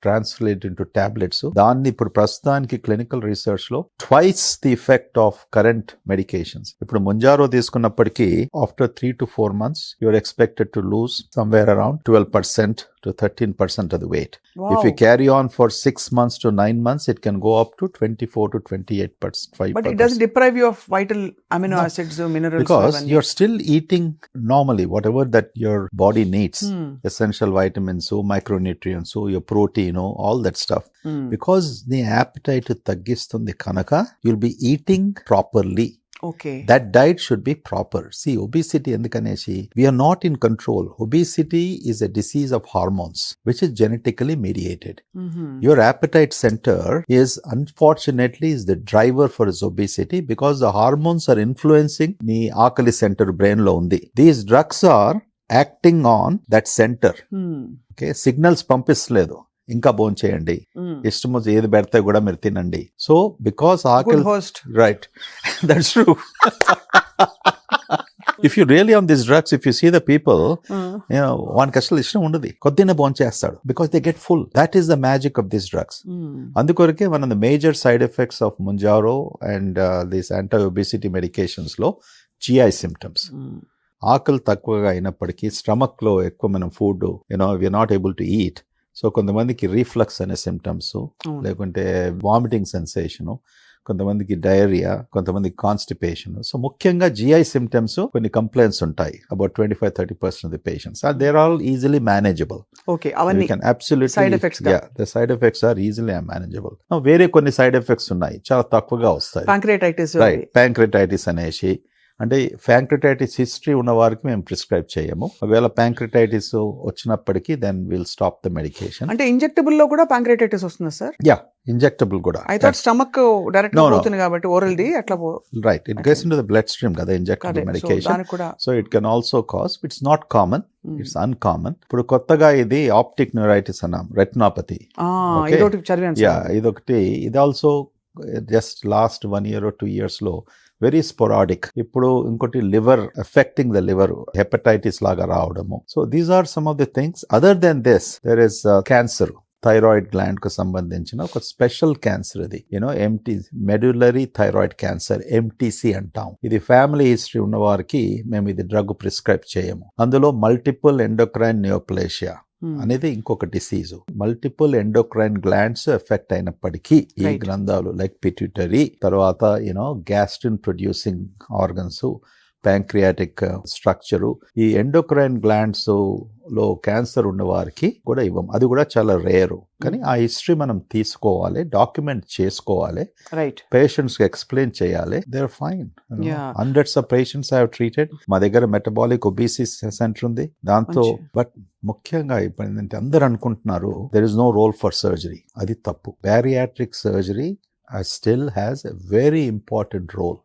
translate into tablets, దాన్ని ఇప్పుడు ప్రస్తుతానికి clinical research లో twice the effect of current medications. ఇప్పుడు ముంజారో తీసుకున్నప్పటికీ after 3 to 4 months you're expected to lose somewhere around 12% to 13% of the weight. Wow. If you carry on for 6 months to 9 months, it can go up to 24 to 28%. But it doesn't deprive you of vital amino acids or minerals. Because you're still eating normally whatever that your body needs, essential vitamins, micronutrients, your protein, all that stuff. Because the appetite taggistundi kanaka, you'll be eating properly. Okay. That diet should be proper. See, obesity endikaneshi, we are not in control. Obesity is a disease of hormones, which is genetically mediated. Your appetite center is unfortunately is the driver for this obesity because the hormones are influencing the akali center brain lo undi. These drugs are acting on that center. Okay, signals పంపిస్తలేదు, ఇంకా భోజనం చేయండి, ఇష్టం వచ్చి ఏది పెడితే కూడా మీరు తినండి. సో బికాస్ ఆకలి, right, that's true. If you really on this drugs, if you see the people, వానికి అసలు ఇష్టం ఉండదు, కొద్దినే భోజనం చేస్తాడు because they get full. That is the magic of this drugs. అందుకొరకే one of the major side effects of Mounjaro and this anti obesity medications లో GI symptoms. ఆకలి తక్కువగా అయినప్పటికీ స్టమక్ లో ఎక్కువ మనం food we're not able to eat. So కొంతమందికి reflux అనే సిమ్టమ్స్, లేకుంటే వామిటింగ్ సెన్సేషన్, కొంతమందికి డయేరియా, కొంతమందికి కాన్స్టిపేషన్. సో ముఖ్యంగా GI సిమ్టమ్స్ కొన్ని కంప్లైంట్స్ ఉంటాయి. About 25-30% of the patients there are easily manageable. Okay, అవన్నీ absolutely side effects. The side effects are easily manageable. వేరే కొన్ని సైడ్ ఎఫెక్ట్స్ ఉన్నాయి, చాలా తక్కువగా వస్తాయి. ప్యాంక్రియాటైటిస్, రైట్, ప్యాంక్రియాటైటిస్ అనేసి, అంటే ప్యాంక్రియాటైటిస్ హిస్టరీ ఉన్న వారికి మేము ప్రిస్క్రైబ్ చేయము. ఒకవేళ ప్యాంక్రియాటైటిస్ వచ్చినప్పటికీ then will stop the medication. అంటే ఇంజెక్టబుల్ లో కూడా ప్యాంక్రియాటైటిస్ వస్తుందా సార్? యా, ఇంజెక్టబుల్ కూడా. ఐ థాట్ స్టమక్ డైరెక్ట్ పోతుంది కాబట్టి ఓరల్ ది అట్లా right, it gets into the blood stream కదా injectable medication. So it can also cause, it's not common, it's uncommon. ఇప్పుడు కొత్తగా ఇది ఆప్టిక్ న్యూరైటిస్ అన్నాం, రెటినాపతి. ఇదొకటి, ఇది also just last 1 year or 2 years లో వెరీ స్పొరాడిక్. ఇప్పుడు ఇంకోటి liver affecting the liver, hepatitis లాగా రావడము. So these are some of the things. Other than this there is cancer, thyroid gland కు సంబంధించిన ఒక స్పెషల్ క్యాన్సర్ ఇది, మెడ్యులరీ థైరాయిడ్ క్యాన్సర్, MTC అంటాం. ఇది ఫ్యామిలీ హిస్టరీ ఉన్న వారికి మేము ఇది డ్రగ్ ప్రిస్క్రైబ్ చేయము. అందులో మల్టిపుల్ ఎండోక్రైన్ నియోప్లేషియా అనేది ఇంకొక disease. Multiple endocrine glands effect అయినప్పటికీ ఈ గ్రంథాలు లైక్ పిట్యూటరీ, తర్వాత gastrin producing organs, pancreatic structure, ఈ ఎండోక్రైన్ గ్లాండ్స్ లో క్యాన్సర్ ఉన్న వారికి కూడా ఇవ్వం. అది కూడా చాలా రేరు. కానీ ఆ హిస్టరీ మనం తీసుకోవాలి, డాక్యుమెంట్ చేసుకోవాలి, పేషెంట్స్ కి ఎక్స్ప్లెయిన్ చేయాలి. They are fine. Hundreds of patients I have treated. మా దగ్గర మెటబాలిక్ ఒబేసిటీ సెంటర్ ఉంది దాంతో. బట్ ముఖ్యంగా ఇప్పుడు ఏంటంటే అందరు అనుకుంటున్నారు there is no role for surgery. అది తప్పు. Bariatric surgery still has a very important role.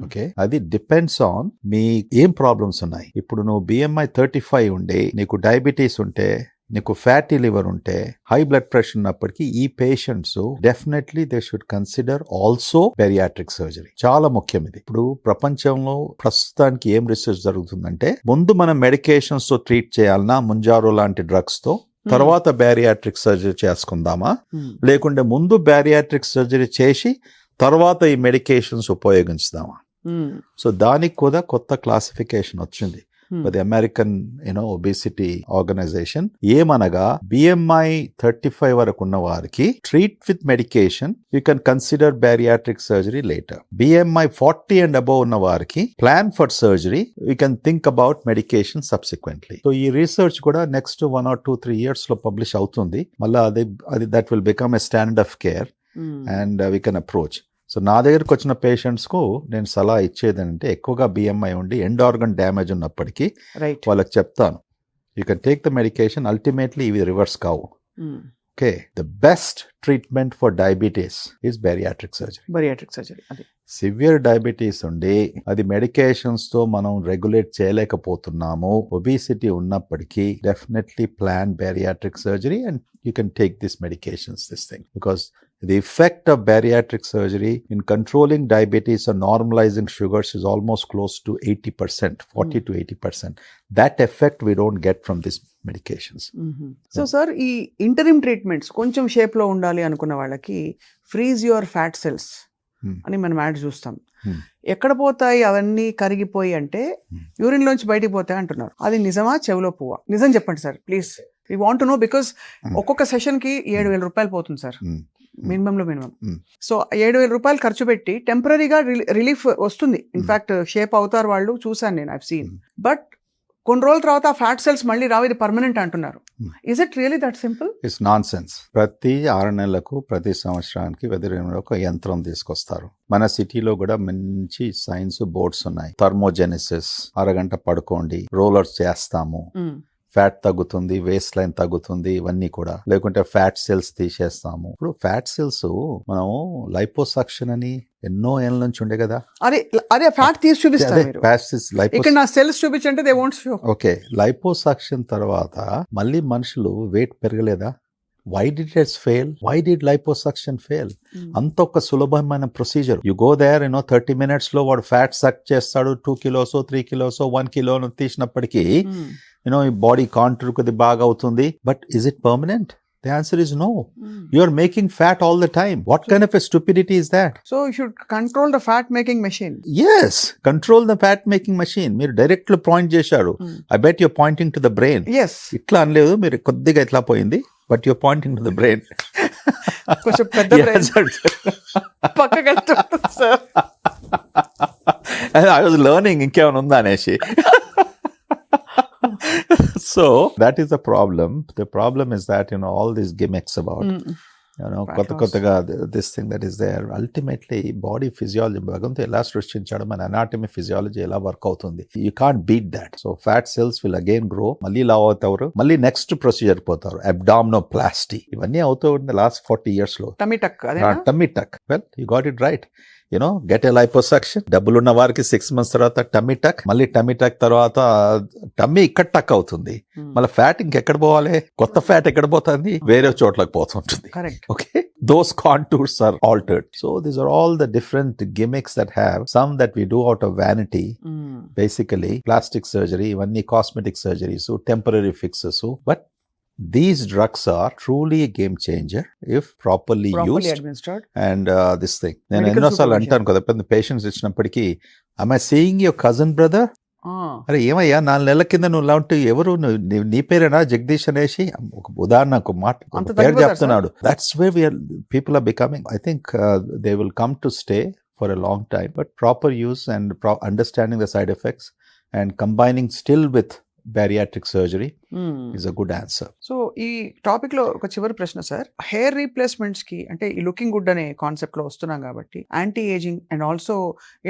Okay, అది డిపెండ్స్ ఆన్ మీ ఏం ప్రాబ్లమ్స్ ఉన్నాయి. ఇప్పుడు నువ్వు BMI 35 ఉండే, నీకు డయాబెటీస్ ఉంటే, నీకు ఫ్యాటీ లివర్ ఉంటే, హై బ్లడ్ ప్రెషర్ ఉన్నప్పటికీ ఈ patients definitely they should consider also bariatric surgery. చాలా ముఖ్యం ఇది. ఇప్పుడు ప్రపంచంలో ప్రస్తుతానికి ఏం రీసెర్చ్ జరుగుతుందంటే, ముందు మనం మెడికేషన్స్ తో ట్రీట్ చేయాలన్నా ముంజారో లాంటి డ్రగ్స్ తో, తర్వాత బ్యారియాట్రిక్ సర్జరీ చేసుకుందామా, లేకుంటే ముందు బ్యారియాట్రిక్ సర్జరీ చేసి తర్వాత ఈ మెడికేషన్స్ ఉపయోగించుదామా. సో దానికి కూడా కొత్త క్లాసిఫికేషన్ వచ్చింది by the American obesity organization. ఏమనగా BMI 35 వరకు ఉన్న వారికి treat with medication, you can consider bariatric surgery later. BMI 40 and above ఉన్న వారికి plan for surgery, you can think about medication subsequently. So ఈ రీసెర్చ్ కూడా నెక్స్ట్ 1 or 2-3 years లో publish అవుతుంది. మళ్ళీ అది that will become a standard of care and we can approach. So నా దగ్గరకు వచ్చిన పేషెంట్స్కు నేను సలహా ఇచ్చేదంటే, ఎక్కువగా BMI ఉండి ఎండ్ ఆర్గన్ డ్యామేజ్ ఉన్నప్పటికీ వాళ్ళకి చెప్తాను, you can take the medication, ultimately ఇవి రివర్స్ కావు. Okay, the best treatment for diabetes is bariatric surgery. Severe diabetes ఉండి అది మెడికేషన్స్ తో మనం రెగ్యులేట్ చేయలేకపోతున్నాము, ఒబేసిటీ ఉన్నప్పటికీ definitely plan bariatric surgery and you can take this medications, this thing, because the effect of bariatric surgery in controlling diabetes and normalizing sugars is almost close to 80%, 40 to 80%. That effect we don't get from these medications. So sir, ఈ interim treatments కొంచెం shape లో ఉండాలి అనుకున్న వాళ్ళకి freeze your fat cells అని మనం add చూస్తాం. ఎక్కడ పోతాయి అవన్నీ కరిగిపోయి అంటే యూరిన్ లోంచి బయటికి పోతాయి అంటున్నారు. అది నిజమా, చెవిలో పువ్వా? నిజం చెప్పండి sir please, we want to know. Because ఒక్కొక్క సెషన్ కి 7,000 రూపాయలు పోతుంది సార్, మినిమం. సో 7,000 రూపాయలు ఖర్చు పెట్టి టెంపరీగా రిలీఫ్ వస్తుంది. ఇన్ఫాక్ట్ షేప్ అవుతారు వాళ్ళు, చూసాను నేను, ఐవ్ సీన్. బట్ కొన్ని రోజుల తర్వాత ఆ ఫ్యాట్ సెల్స్ మళ్ళీ రావు, ఇది పర్మనెంట్ అంటున్నారు. Is it really that simple? It's non sense. ప్రతి 6 నెలలకు ప్రతి సంవత్సరానికి వెదర్ ఒక యంత్రం తీసుకొస్తారు. మన సిటీలో కూడా మంచి సైన్స్ బోర్డ్స్ ఉన్నాయి. థర్మోజెనిసిస్, అరగంట పడుకోండి, రోలర్స్ చేస్తాము, ఫ్యాట్ తగ్గుతుంది, వేస్ట్ లైన్ తగ్గుతుంది, ఇవన్నీ కూడా. లేకుంటే ఫ్యాట్ సెల్స్ తీసేస్తాము. ఇప్పుడు ఫ్యాట్ సెల్స్ మనం లైపోసక్షన్ అని ఎన్నో ఏళ్ళ నుంచి ఉండే కదా. అదే ఫ్యాట్ తీసి చూపిస్తారు మీరు. ఇక్కడ నా సెల్స్ చూపించంటే they won't show. Okay, liposuction తర్వాత మళ్ళీ మనుషులు వెయిట్ పెరగలేదా? Why did it fail? Why did liposuction fail? అంత ఒక సులభమైన procedure. You go there, 30 minutes లో వాడు ఫ్యాట్ సక్ చేస్తాడు. 2 kilos 3 kilos 1 kilo తీసినప్పటికీ ఈ బాడీ కాంటూర్ కొద్ది బాగా అవుతుంది. But is it permanent? The answer is no. You are making fat all the time. What kind of a stupidity is that? So you should control the fat making machine. Yes, control the fat making machine. మీరు direct point చేశారు. I bet you're pointing to the brain. Yes. ఇట్లా అనలేదు, మీరు కొద్దిగా ఇట్లా పోయింది. But you're pointing to the brain. కొంచెం పెద్ద బ్రెయిన్ పక్కకెళ్తుంది సార్. I was learning ఇంకేమైనా ఉందా అనేసి. So that is the problem. The problem is that all these gimmicks about కొత్తగా this thing that is there, ultimately body physiology భగవంతుడు ఎలా సృష్టించాడు, మన anatomy physiology ఎలా వర్క్ అవుతుంది, you can't beat that. So fat cells will again grow, మళ్ళీ లావ్ అవుతారు, మళ్ళీ నెక్స్ట్ ప్రొసీజర్ పోతారు, abdominoplasty. ఇవన్నీ అవుతూ ఉంది లాస్ట్ 40 years లో. Tummy tuck. Well, you got it right. Get a liposuction. డబ్బులున్న వారికి 6 months తర్వాత టమ్మీ టక్, మళ్ళీ టమ్మీ టక్ తర్వాత టమ్మీ ఇక్కడ టక్ అవుతుంది. మళ్ళీ ఫ్యాట్ ఇంకెక్కడ పోవాలి? కొత్త ఫ్యాట్ ఎక్కడ పోతుంది? వేరే చోట్లకు పోతుంటుంది. Okay, those contours are altered. So these are all the different gimmicks that have some that we do out of vanity. Basically plastic surgery, ఇవన్నీ cosmetic surgeries, temporary fixes. But these drugs are truly a game changer if properly used administered. And this thing, నేను ఎన్నోసార్లు అంటాను కదా పెద్ద patients ఇచ్చినప్పటికీ, am I seeing your cousin brother? అరే ఏమయ్యా 4 నెలల కింద నువ్వు లాంటి ఎవరు, నీ పేరేనా జగదీష్ అనేసి ఒక ఉదాహరణకు పేరు చెప్తున్నాడు. That's way people are becoming. I think they will come to stay for a long time. But proper use and understanding the side effects and combining still with bariatric surgery is a good answer. So ఈ topic లో ఒక చివరి ప్రశ్న sir, hair replacements కి అంటే ఈ looking good అనే concept లో వస్తున్నాం కాబట్టి యాంటీ ఏజింగ్ అండ్ ఆల్సో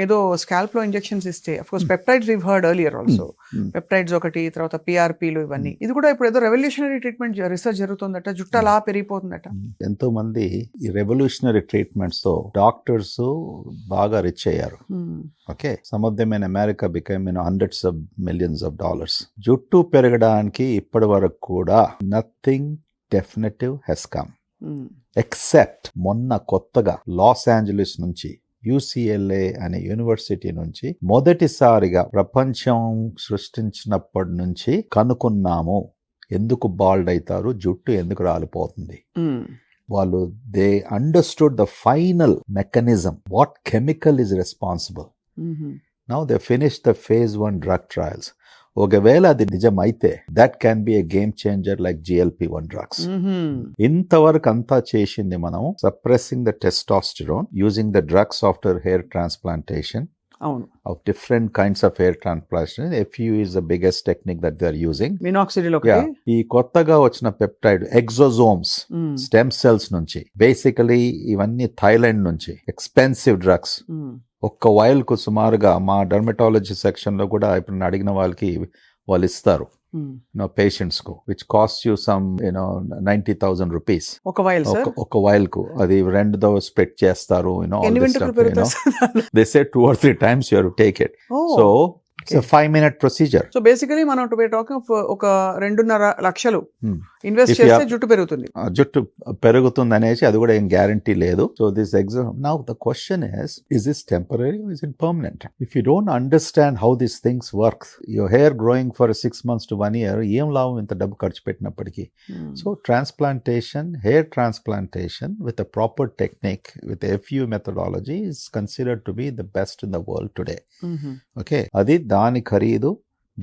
ఏదో స్కాల్ప్ లో ఇంజెక్షన్స్ ఇస్తే, of course peptides we've heard earlier also, peptides ఒకటి, తర్వాత పిఆర్పీలు, ఇవన్నీ. ఇది కూడా ఇప్పుడు ఏదో రెవల్యూషనరీ ట్రీట్మెంట్ రిసర్చ్ జరుగుతుందట, జుట్టు అలా పెరిగిపోతుందట. ఎంతో మంది ఈ రెవల్యూషనరీ ట్రీట్మెంట్స్ తో డాక్టర్స్ బాగా రిచ్ అయ్యారు. Okay, some of them in America become hundreds of millions of dollars. జుట్టు పెరగడానికి ఇప్పటి వరకు కూడా nothing definitive has come except మొన్న కొత్తగా లాస్ ఏంజలీస్ నుంచి UCLA అనే యూనివర్సిటీ నుంచి మొదటిసారిగా ప్రపంచం సృష్టించినప్పటి నుంచి కనుక్కున్నాము ఎందుకు బాల్డ్ అవుతారు, జుట్టు ఎందుకు రాలిపోతుంది. వాళ్ళు they understood the final mechanism, what chemical is responsible. Now they finished the phase 1 drug trials. ఒకవేళ అది నిజమైతే that can be a game changer like GLP-1 drugs. ఇంతవరకు అంతా చేసింది మనం suppressing the testosterone using the drugs after hair transplantation of different kinds of hair transplantation. FU is the biggest technique that they are using. Minoxidil ఈ కొత్తగా వచ్చిన peptide exosomes stem cells నుంచి, basically ఇవన్నీ Thailand నుంచి expensive drugs. ఒక్క while కు సుమారుగా మా డర్మటాలజీ సెక్షన్ లో కూడా ఇప్పుడు అడిగిన వాళ్ళకి వాళ్ళు ఇస్తారు పేషెంట్స్ కు, which cost you some 90,000 rupees ఒక వైల్ కు. అది 2 స్ప్రెడ్ చేస్తారు. They say 2 or 3 times you have to take it. So it's a 5-minute procedure. So basically మనం టాకింగ్ ఆఫ్ ఒక 2.5 లక్షలు ఇన్వెస్ట్ చేస్తే జుట్టు పెరుగుతుంది. జుట్టు పెరుగుతుంది అనేసి అది కూడా ఏం గ్యారంటీ లేదు. So this exam now the question is this temporary or is it permanent? If you don't understand how these things work, your hair growing for 6 months to 1 year, ఏం లాభం ఇంత డబ్బు ఖర్చు పెట్టినప్పటికీ. So transplantation, hair transplantation with a proper technique, with FU methodology is considered to be the best in the world today. Okay, అది దాని ఖరీదు,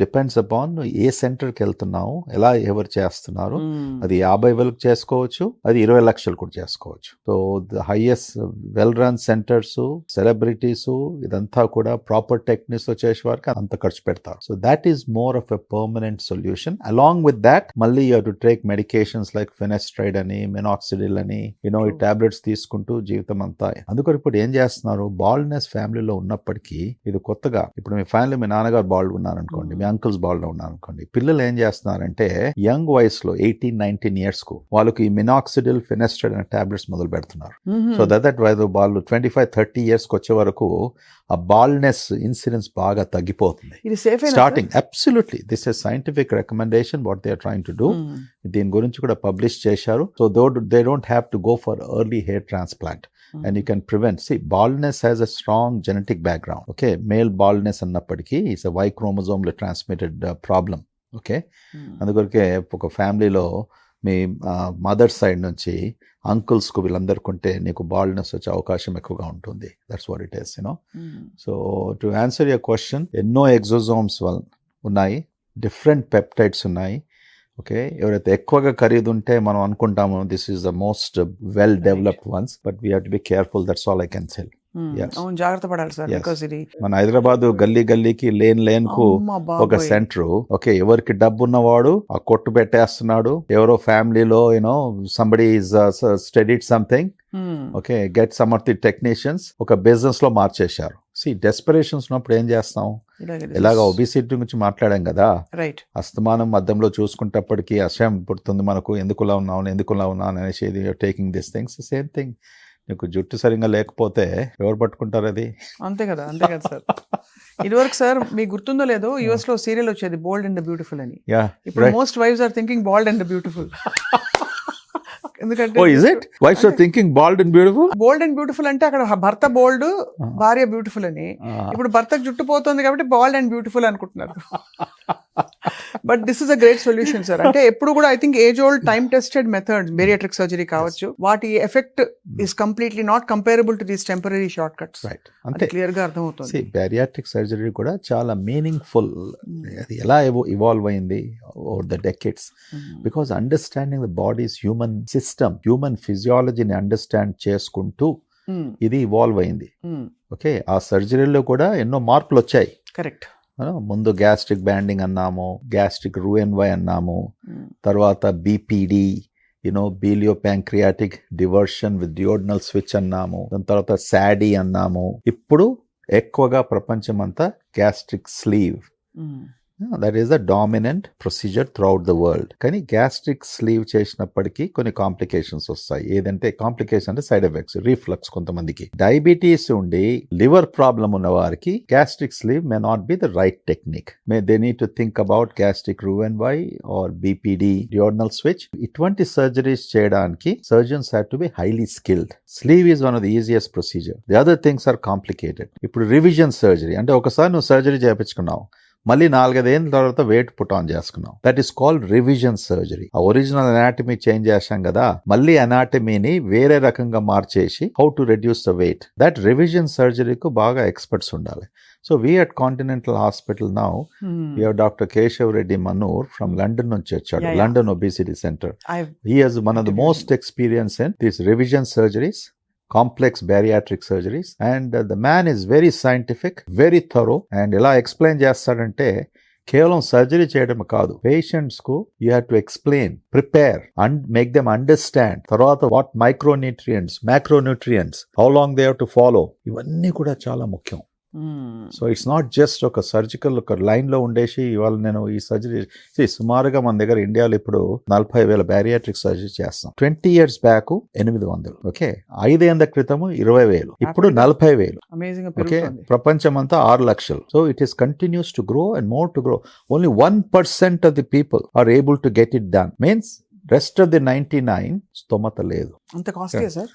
depends upon నువ్వు ఏ సెంటర్కి వెళ్తున్నావు, ఎలా ఎవరు చేస్తున్నారు. అది 50,000 చేసుకోవచ్చు, అది 20 లక్షలు కూడా చేసుకోవచ్చు. So the highest well run centres, celebrities ఇదంతా కూడా ప్రాపర్ టెక్నిక్స్ తో చేసే వారికి అంత ఖర్చు పెడతారు. So that is more of a permanent solution. Along with that మళ్ళీ you have to take medications like finasteride అని, మినాక్సిడిల్ అని, ఈ టాబ్లెట్స్ తీసుకుంటూ జీవితం అంతా. అందుకని ఇప్పుడు ఏం చేస్తున్నారు, బాల్డ్నెస్ ఫ్యామిలీలో ఉన్నప్పటికీ ఇది కొత్తగా, ఇప్పుడు మీ ఫ్యామిలీ మీ నాన్నగారు బాల్డ్ ఉన్నారనుకోండి, మీ అంకుల్స్ బాల్డ్ ఉన్నారనుకోండి, పిల్లలు ఏం చేస్తున్నారంటే యంగ్ వయసులో 18-19 years కు వాళ్ళకి ఈ మినాక్సిడిల్, ఫినెస్ట్రైడ్ అనే టాబ్లెట్స్ మొదలు పెడుతున్నారు. సో దట్ వాళ్ళు 25-30 years కి వచ్చే వరకు ఆ బాల్డ్నెస్ ఇన్సిడెన్స్ బాగా తగ్గిపోతుంది. Starting absolutely this is scientific recommendation what they are trying to do. దీని గురించి కూడా పబ్లిష్ చేశారు. So they don't have to go for early hair transplant and you can prevent. See, baldness has a strong genetic background. Okay, male baldness అన్నప్పటికీ is a Y chromosome transmitted problem. Okay, అందుకొరకే ఒక ఫ్యామిలీలో మీ mother side నుంచి అంకుల్స్కు వీళ్ళందరికీ ఉంటే నీకు baldness వచ్చే అవకాశం ఎక్కువగా ఉంటుంది. That's what it is, you know. So to answer your question, ఎన్నో ఎగ్జోజోమ్స్ ఉన్నాయి, డిఫరెంట్ పెప్టైడ్స్ ఉన్నాయి. ఓకే, ఎవరైతే ఎక్కువగా ఖరీదు ఉంటే మనం అనుకుంటాము this is the most well developed once, but we have to be careful. That's all I can sell. జాగ్రత్త పడాలి సార్, బికాజ్ ఇది మన హైదరాబాద్ గల్లీకి లేన్ కు ఒక సెంటర్. ఓకే, ఎవరికి డబ్బు ఉన్నవాడు ఆ కొట్టు పెట్టేస్తున్నాడు. ఎవరో ఫ్యామిలీలో you know somebody is studied something, okay, get some of the technicians ఒక బిజినెస్ లో మార్చేశారు. డెస్పరేషన్స్ ఉన్నప్పుడు ఏం చేస్తాం, ఇలాగా ఒబిసిటీ గురించి మాట్లాడాం కదా, రైట్, అస్తమానం మధ్యంలో చూసుకుంటప్పటికీ అసహ్యం పుడుతుంది మనకు, ఎందుకులా ఉన్నాను అనేసి taking this things. Same thing, నీకు జుట్టు సరిగ్గా లేకపోతే ఎవరు పట్టుకుంటారు అది? అంతే కదా సార్. ఇదివరకు సార్ మీకు గుర్తుందో లేదో, యుఎస్ లో సీరియల్ వచ్చేది బోల్డ్ అండ్ బ్యూటిఫుల్ అని. ఇప్పుడు most wives are thinking bald and beautiful. ఎందుకంటే wives are thinking bald and beautiful. Bold and beautiful అంటే అక్కడ భర్త బోల్డ్, భార్య బ్యూటిఫుల్ అని. ఇప్పుడు భర్తకు జుట్టు పోతుంది కాబట్టి బాల్డ్ అండ్ బ్యూటిఫుల్ అనుకుంటున్నారు. But this is a great solution sir. అంటే ఎప్పుడు కూడా I think age old time tested methods, bariatric surgery కావచ్చు, వాటి effect is completely not comparable to these temporary short cuts. Right, అంటే క్లియర్ గా అర్థమవుతుంది. Bariatric surgery కూడా చాలా మీనింగ్ఫుల్. అది ఎలా ఇవాల్వ్ అయింది over the decades, because understanding the body's human system, human ఫిజియాలజీని అండర్స్టాండ్ చేసుకుంటూ ఇది ఇవాల్వ్ అయింది. ఓకే, ఆ సర్జరీలో కూడా ఎన్నో మార్పులు వచ్చాయి. కరెక్ట్. ముందు గ్యాస్ట్రిక్ బ్యాండింగ్ అన్నాము, గ్యాస్ట్రిక్ రూఎన్వై అన్నాము, తర్వాత BPD, bilio pancreatic diversion with duodenal switch అన్నాము, దాని తర్వాత సాడీ అన్నాము. ఇప్పుడు ఎక్కువగా ప్రపంచం అంతా gastric sleeve, that is the dominant procedure throughout the world. కానీ గ్యాస్ట్రిక్ స్లీవ్ చేసినప్పటికీ కొన్ని కాంప్లికేషన్స్ వస్తాయి. ఏదంటే కాంప్లికేషన్ అంటే సైడ్ ఎఫెక్ట్స్, రీఫ్లక్స్. కొంతమందికి డయాబెటీస్ ఉండి లివర్ ప్రాబ్లం ఉన్న వారికి gastric sleeve may not be the right technique. They need to think about gastric Roux en Y or BPD, duodenal switch. ఇటువంటి సర్జరీస్ చేయడానికి surgeons have to be highly skilled. Sleeve is one of the easiest procedure. The other things are complicated. ఇప్పుడు revision surgery అంటే ఒకసారి నువ్వు surgery చేయించుకున్నావు, మళ్ళీ 4-5 ఏళ్ళ తర్వాత వెయిట్ పుట్ ఆన్ చేసుకున్నాం, that is called revision surgery. ఆ ఒరిజినల్ అనాటమీ చేంజ్ చేశాం కదా, మళ్ళీ అనాటమీని వేరే రకంగా మార్చేసి how to reduce the weight. That revision సర్జరీకు బాగా ఎక్స్పర్ట్స్ ఉండాలి. So we at Continental Hospital now we have doctor Keshav Reddy Manur from London నుంచి వచ్చాడు, London obesity centre. He has one of the most experience in these revision surgeries, complex bariatric surgeries, and the man is very scientific, very thorough, and ఎలా explain చేస్తాడంటే కేవలం surgery చేయడం కాదు, patients కు you have to explain, prepare and make them understand. తర్వాత what micronutrients, macronutrients, how long they have to follow, ఇవన్నీ కూడా చాలా ముఖ్యం. సో ఇట్స్ నాట్ జస్ట్ ఒక సర్జికల్ ఒక లైన్ లో ఉండేసి ఇవాళ నేను ఈ సర్జరీ. సుమారుగా మన దగ్గర ఇండియాలో ఇప్పుడు 40,000 బ్యారియాట్రిక్ సర్జరీ చేస్తాం. 20 years బ్యాక్ 800. ఓకే, 5 ఏళ్ల క్రితము 20,000, ఇప్పుడు 40,000. ఓకే, ప్రపంచం అంతా 6 లక్షలు. So it is continues to grow and more to grow. Only 1% of the people are able to get it done. Means rest of the 99 స్తోమత లేదు. అంత కాస్ట్లీ సార్?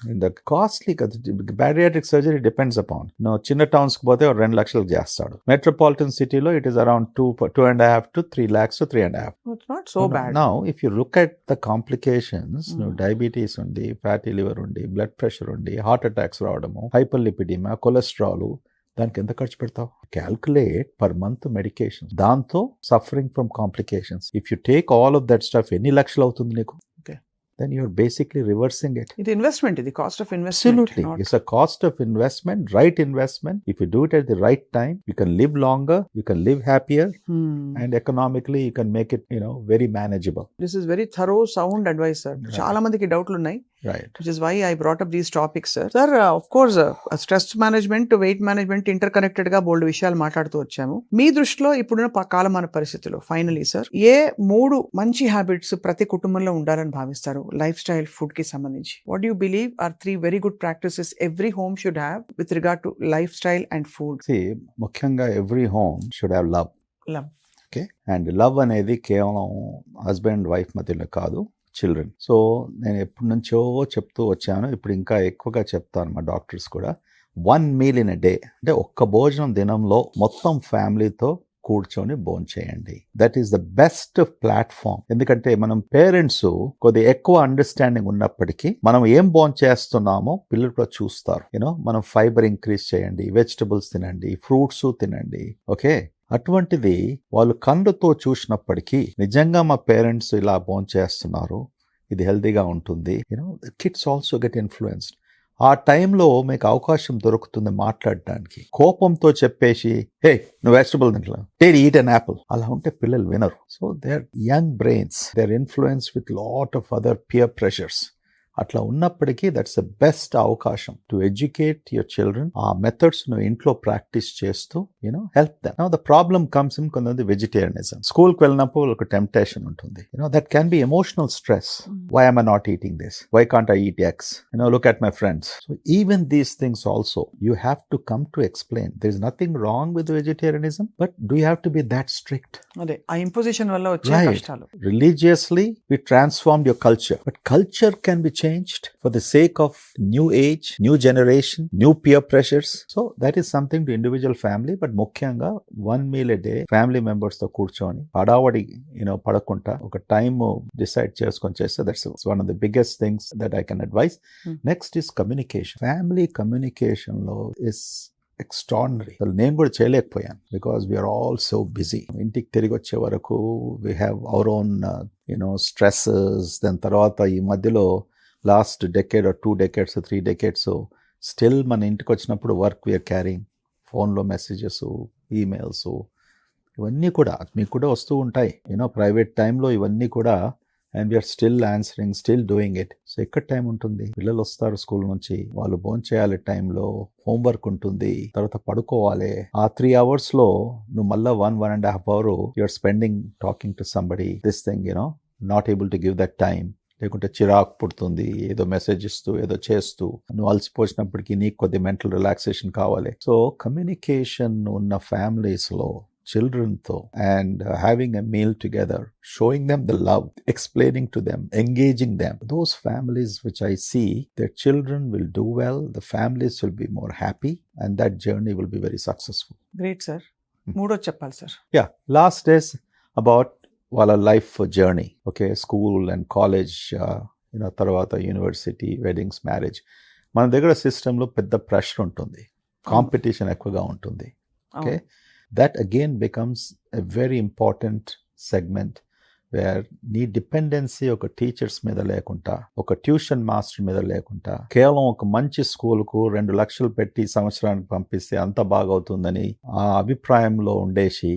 కాస్ట్లీ కదా. Bariatric surgery depends upon. చిన్న towns కి పోతే 2 లక్షలకు చేస్తాడు. Metropolitan సిటీలో it is around 2.5 to 3 lakhs to 3.5. It's not so bad. Now if you look at the complications, diabetes ఉంది, ఫ్యాటీ లివర్ ఉంది, బ్లడ్ ప్రెషర్ ఉంది, హార్ట్ అటాక్స్ రావడము, హైపర్లిపిడిమా, కొలెస్ట్రాల్, దానికి ఎంత ఖర్చు పెడతావు? క్యాల్కులేట్ పర్ మంత్ మెడికేషన్, దాంతో suffering from complications. If you take all of that stuff, ఎన్ని లక్షలు అవుతుంది నీకు? Then you're basically reversing it. ఇది ఇన్వెస్ట్మెంట్, ఇది cost of investment. Absolutely. It's a cost of investment, right investment. If you do it at the right time, you can live longer, you can live happier, and economically you can make it, very manageable. This is very thorough, sound advice, sir. Right. చాలా మందికి డౌట్లు ఉన్నాయి. Right. Which is why I brought up these topics, sir. Sir, of course, stress management, weight management, interconnected గా బోల్డ్ విషయాలు మాట్లాడుతూ వచ్చాము. మీ దృష్టిలో ఇప్పుడున్న కాలమాన పరిస్థితుల్లో ఫైనలీ సార్, ఏ 3 మంచి హ్యాబిట్స్ ప్రతి కుటుంబంలో ఉండాలని భావిస్తారు లైఫ్ స్టైల్, ఫుడ్ కి సంబంధించి? What do you believe are 3 very good practices every home should have with regard to life style and food? See, ముఖ్యంగా every home should have love. Love. Okay. And love అనేది కేవలం husband wife మధ్యలో కాదు, children. So నేను ఎప్పటి నుంచో చెప్తూ వచ్చాను, ఇప్పుడు ఇంకా ఎక్కువగా చెప్తాను. మా డాక్టర్స్ కూడా 1 meal in a day, అంటే ఒక్క భోజనం దినంలో మొత్తం ఫ్యామిలీతో కూర్చొని భోంచేయండి. That is the best platform. ఎందుకంటే మనం పేరెంట్స్ కొద్దిగా ఎక్కువ అండర్స్టాండింగ్ ఉన్నప్పటికీ మనం ఏం భోంచేస్తున్నామో పిల్లలు కూడా చూస్తారు. మనం ఫైబర్ ఇంక్రీజ్ చేయండి, వెజిటబుల్స్ తినండి, ఫ్రూట్స్ తినండి. ఓకే, అటువంటిది వాళ్ళు కళ్ళతో చూసినప్పటికీ నిజంగా మా పేరెంట్స్ ఇలా భోంచేస్తున్నారు, ఇది హెల్తీగా ఉంటుంది. Kids also get influenced. ఆ టైంలో మీకు అవకాశం దొరుకుతుంది మాట్లాడడానికి. కోపంతో చెప్పేసి, హే నువ్వు వెజిటబుల్ తింటా, టేక్ ఈట్ అన్ యాపిల్, అలా ఉంటే పిల్లలు వినరు. So they are young brains, they are influence with lot of other peer pressures. అట్లా ఉన్నప్పటికీ దట్స్ ద బెస్ట్ అవకాశం టు ఎడ్యుకేట్ యువర్ చిల్డ్రన్. ఆ మెథడ్స్ నువ్వు ఇంట్లో ప్రాక్టీస్ చేస్తూ help them. Now the problem comes in కొంతమంది వెజిటేరియనిజం. స్కూల్కి వెళ్ళినప్పుడు ఒక టెంప్టేషన్ ఉంటుంది. That can be emotional stress. Why am I not eating this? Why can't I eat eggs? Look at my friends. So even these things also, you have to come to explain. There is nothing wrong with vegetarianism, but do you have to be that strict? అదే ఆ imposition వల్ల వచ్చే కష్టాలు. Religiously, we transformed your culture, but culture can be changed for the sake of new age, new generation, new peer pressures. So that is something to individual family, but ముఖ్యంగా 1 meal a day family members తో కూర్చొని పడావడి పడకుండా ఒక time decide చేసుకొని చేస్తే that's one of the biggest things that I can advise. Next is communication. Family communication లో is extraordinary. నేను కూడా చేయలేకపోయాను because we are all so busy. ఇంటికి తిరిగి వచ్చే వరకు we have our own stresses. దాని తర్వాత ఈ మధ్యలో last decade 2 decades 3 decades still మన ఇంటికి వచ్చినప్పుడు వర్క్ వీఆర్ క్యారింగ్, ఫోన్లో మెసేజెస్, ఈమెయిల్స్, ఇవన్నీ కూడా మీకు కూడా వస్తూ ఉంటాయి. ప్రైవేట్ టైంలో ఇవన్నీ కూడా, and we are still answering, still doing it. So ఎక్కడ టైం ఉంటుంది? పిల్లలు వస్తారు స్కూల్ నుంచి, వాళ్ళు భోంచేయాలి టైంలో, హోంవర్క్ ఉంటుంది, తర్వాత పడుకోవాలి. ఆ 3 hours లో నువ్వు మళ్ళీ 1.5 hours you are spending talking to somebody. This thing not able to give that time. లేకుంటే చిరాకు పుడుతుంది, ఏదో మెసేజ్ ఇస్తూ ఏదో చేస్తూ. నువ్వు అలసిపోసినప్పటికీ నీకు కొద్ది మెంటల్ రిలాక్సేషన్ కావాలి. సో కమ్యూనికేషన్ ఉన్న ఫ్యామిలీస్లో childrenతో and having a meal together, showing them the love, explaining to them, engaging them. Those families which I see, their children will do well, the families will be more happy, and that journey will be very successful. Great, sir. మూడో చెప్పాలి sir. Yeah, last is about వాళ్ళ life journey. Okay, school and college, తర్వాత university, weddings, marriage. మన దగ్గర సిస్టంలో పెద్ద pressure ఉంటుంది, competition ఎక్కువగా ఉంటుంది. Okay, that again becomes a very important segment where నీ డిపెండెన్సీ ఒక టీచర్స్ మీద లేకుండా, ఒక ట్యూషన్ మాస్టర్ మీద లేకుండా, కేవలం ఒక మంచి స్కూల్కు 2 లక్షలు పెట్టి సంవత్సరానికి పంపిస్తే అంత బాగవుతుందని ఆ అభిప్రాయంలో ఉండేసి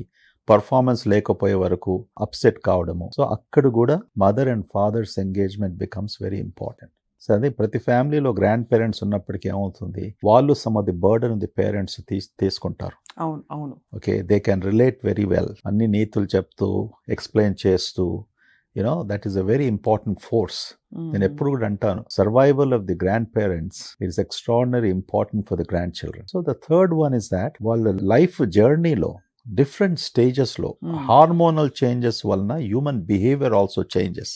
పర్ఫార్మెన్స్ లేకపోయే వరకు అప్సెట్ కావడము. సో అక్కడ కూడా mother and fathers engagement becomes very important. So అదే ప్రతి ఫ్యామిలీలో గ్రాండ్ పేరెంట్స్ ఉన్నప్పటికీ ఏమవుతుంది, వాళ్ళు some of the burden the parents తీసుకుంటారు. అవును అవును. Okay, they can relate very well. అన్ని నీతులు చెప్తూ, ఎక్స్ప్లెయిన్ చేస్తూ, that is a very important force. నేను ఎప్పుడు కూడా అంటాను, survival of the grand parents is extraordinary important for the grand children. So the third one is that వాళ్ళ life జర్నీలో డిఫరెంట్ స్టేజెస్లో హార్మోనల్ చేంజెస్ వలన human behaviour also changes.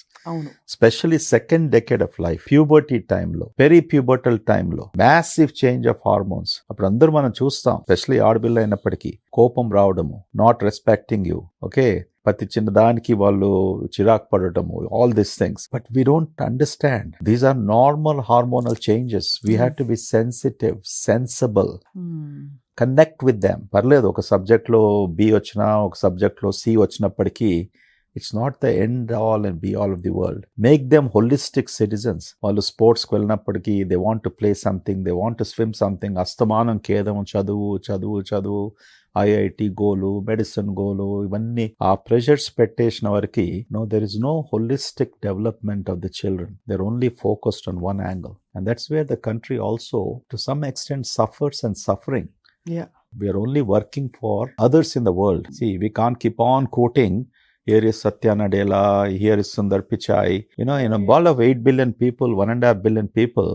Specially second decade of life, puberty టైంలో, పెరిప్యూబర్టల్ టైంలో massive change of hormones. అప్పుడు అందరూ మనం చూస్తాం, స్పెషల్లీ ఆడపిల్ల అయినప్పటికీ కోపం రావడము, నాట్ రెస్పెక్టింగ్ యూ. ఓకే, ప్రతి చిన్న దానికి వాళ్ళు చిరాకు పడటము, all these things. But we don't understand these are normal hormonal changes. We have to be sensitive, sensible. Connect with them. పర్లేదు ఒక సబ్జెక్ట్లో బి వచ్చినా ఒక సబ్జెక్ట్లో సి వచ్చినప్పటికీ it's not the end all and be all of the world. Make them holistic citizens. వాళ్ళు స్పోర్ట్స్కి వెళ్ళినప్పటికీ they want to play something, they want to swim something. అస్తమానం కేదం చదువు చదువు చదువు, ఐఐటి గోలు, మెడిసిన్ గోలు, ఇవన్నీ ఆ ప్రెషర్స్ పెట్టేసిన వారికి there is no holistic development of the children. They're only focused on one angle. And that's where the country also to some extent suffers and suffering. Yeah. We are only working for others in the world. See, we can't keep on quoting, here is Satya Nadella, here is Sundar Pichai. In a ball of 8 billion people, 1.5 billion people,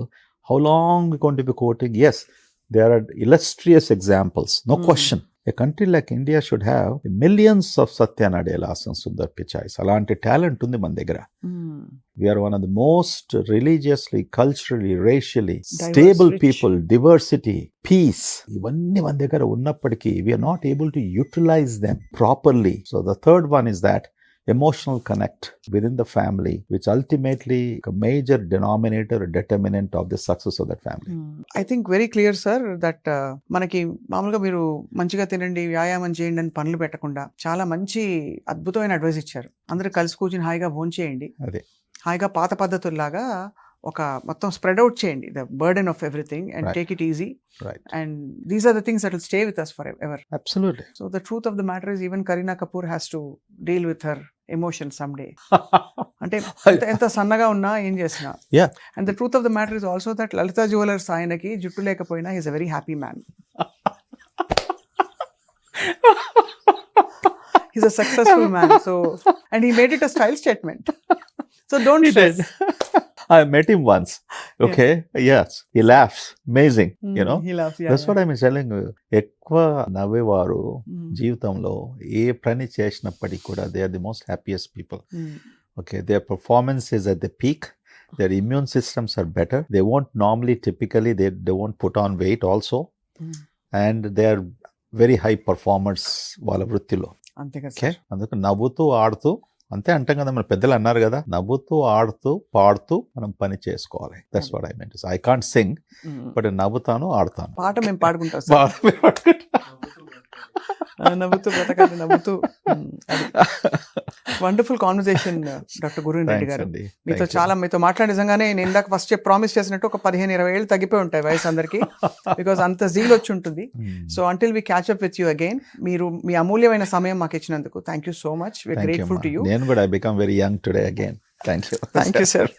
how long are we going to be quoting? Yes, there are illustrious examples, no question. A country like India should have millions of Satya Nadellas and Sundar Pichais. Alanti talent undi man దగ్గర. We are one of the most religiously, culturally, racially stable rich people, diversity, peace. ఇవన్నీ మన దగ్గర ఉన్నప్పటికీ we are not able to utilize them properly. So the third one is that emotional connect within the family, which ultimately a major denominator or determinant of the success of that family. I think very clear sir that మనకి మామూలుగా మీరు మంచిగా తినండి, వ్యాయామం చేయండి అని పనులు పెట్టకుండా చాలా మంచి అద్భుతమైన అడ్వైస్ ఇచ్చారు. అందరూ కలిసి కూర్చుని హాయిగా భోంచేయండి, అదే హాయిగా పాత పద్ధతుల్లాగా ఒక మొత్తం స్ప్రెడ్ అవుట్ చేయండి the burden of everything and Right. Take it easy. Right. And these are the things that will stay with us forever. Absolutely. So the truth of the matter is even Kareena Kapoor has to deal with her emotions someday. అంటే ఎంత సన్నగా ఉన్నా ఏం చేసినా. Yeah. And the truth of the matter is also that Lalita Jewelers ఆయనకి జుట్టు లేకపోయినా he's a very happy man. He's a successful man. So and he made it a style statement. So don't He stress. did. I met him once. Okay. Yes. He laughs. Amazing. He loves. Yeah. That's what I'm telling you. ఎక్కువ నవ్వేవారు Mm. జీవితంలో ఏ పని చేసినప్పటికీ కూడా they are the most happiest people. Mm. Okay. Their performance is at the peak. Their immune systems are better. They won't normally, typically, they won't put on weight also. Mm. And they are very high performers వాళ్ళ వృత్తిలో. అంతే కదా okay, sir. అందుకు నవ్వుతూ ఆడుతూ, అంతే అంటాం కదా, మన పెద్దలు అన్నారు కదా, నవ్వుతూ ఆడుతూ పాడుతూ మనం పని చేసుకోవాలి. That's what I mean. I can't sing, but నవ్వుతాను, ఆడతాను. పాట మేము పాడుకుంటాం సార్. నవ్వుతూ బ్రతకాలి, నవ్వుతూ. Wonderful conversation doctor Gurava Reddy garu. మీతో మాట్లాడి నిజంగానే నేను ఇందాక ఫస్ట్ ప్రామిస్ చేసినట్టు ఒక 15-20 ఏళ్ళు తగ్గిపోయి ఉంటాయి వయసు అందరికి, బికాస్ అంత జీల్ వచ్చి ఉంటుంది. So until we catch up with you again, మీరు మీ అమూల్యమైన సమయం మాకు ఇచ్చినందుకు thank you so much. We are grateful to you. నేను కూడా I become very young today again. Thank you. Thank you sir.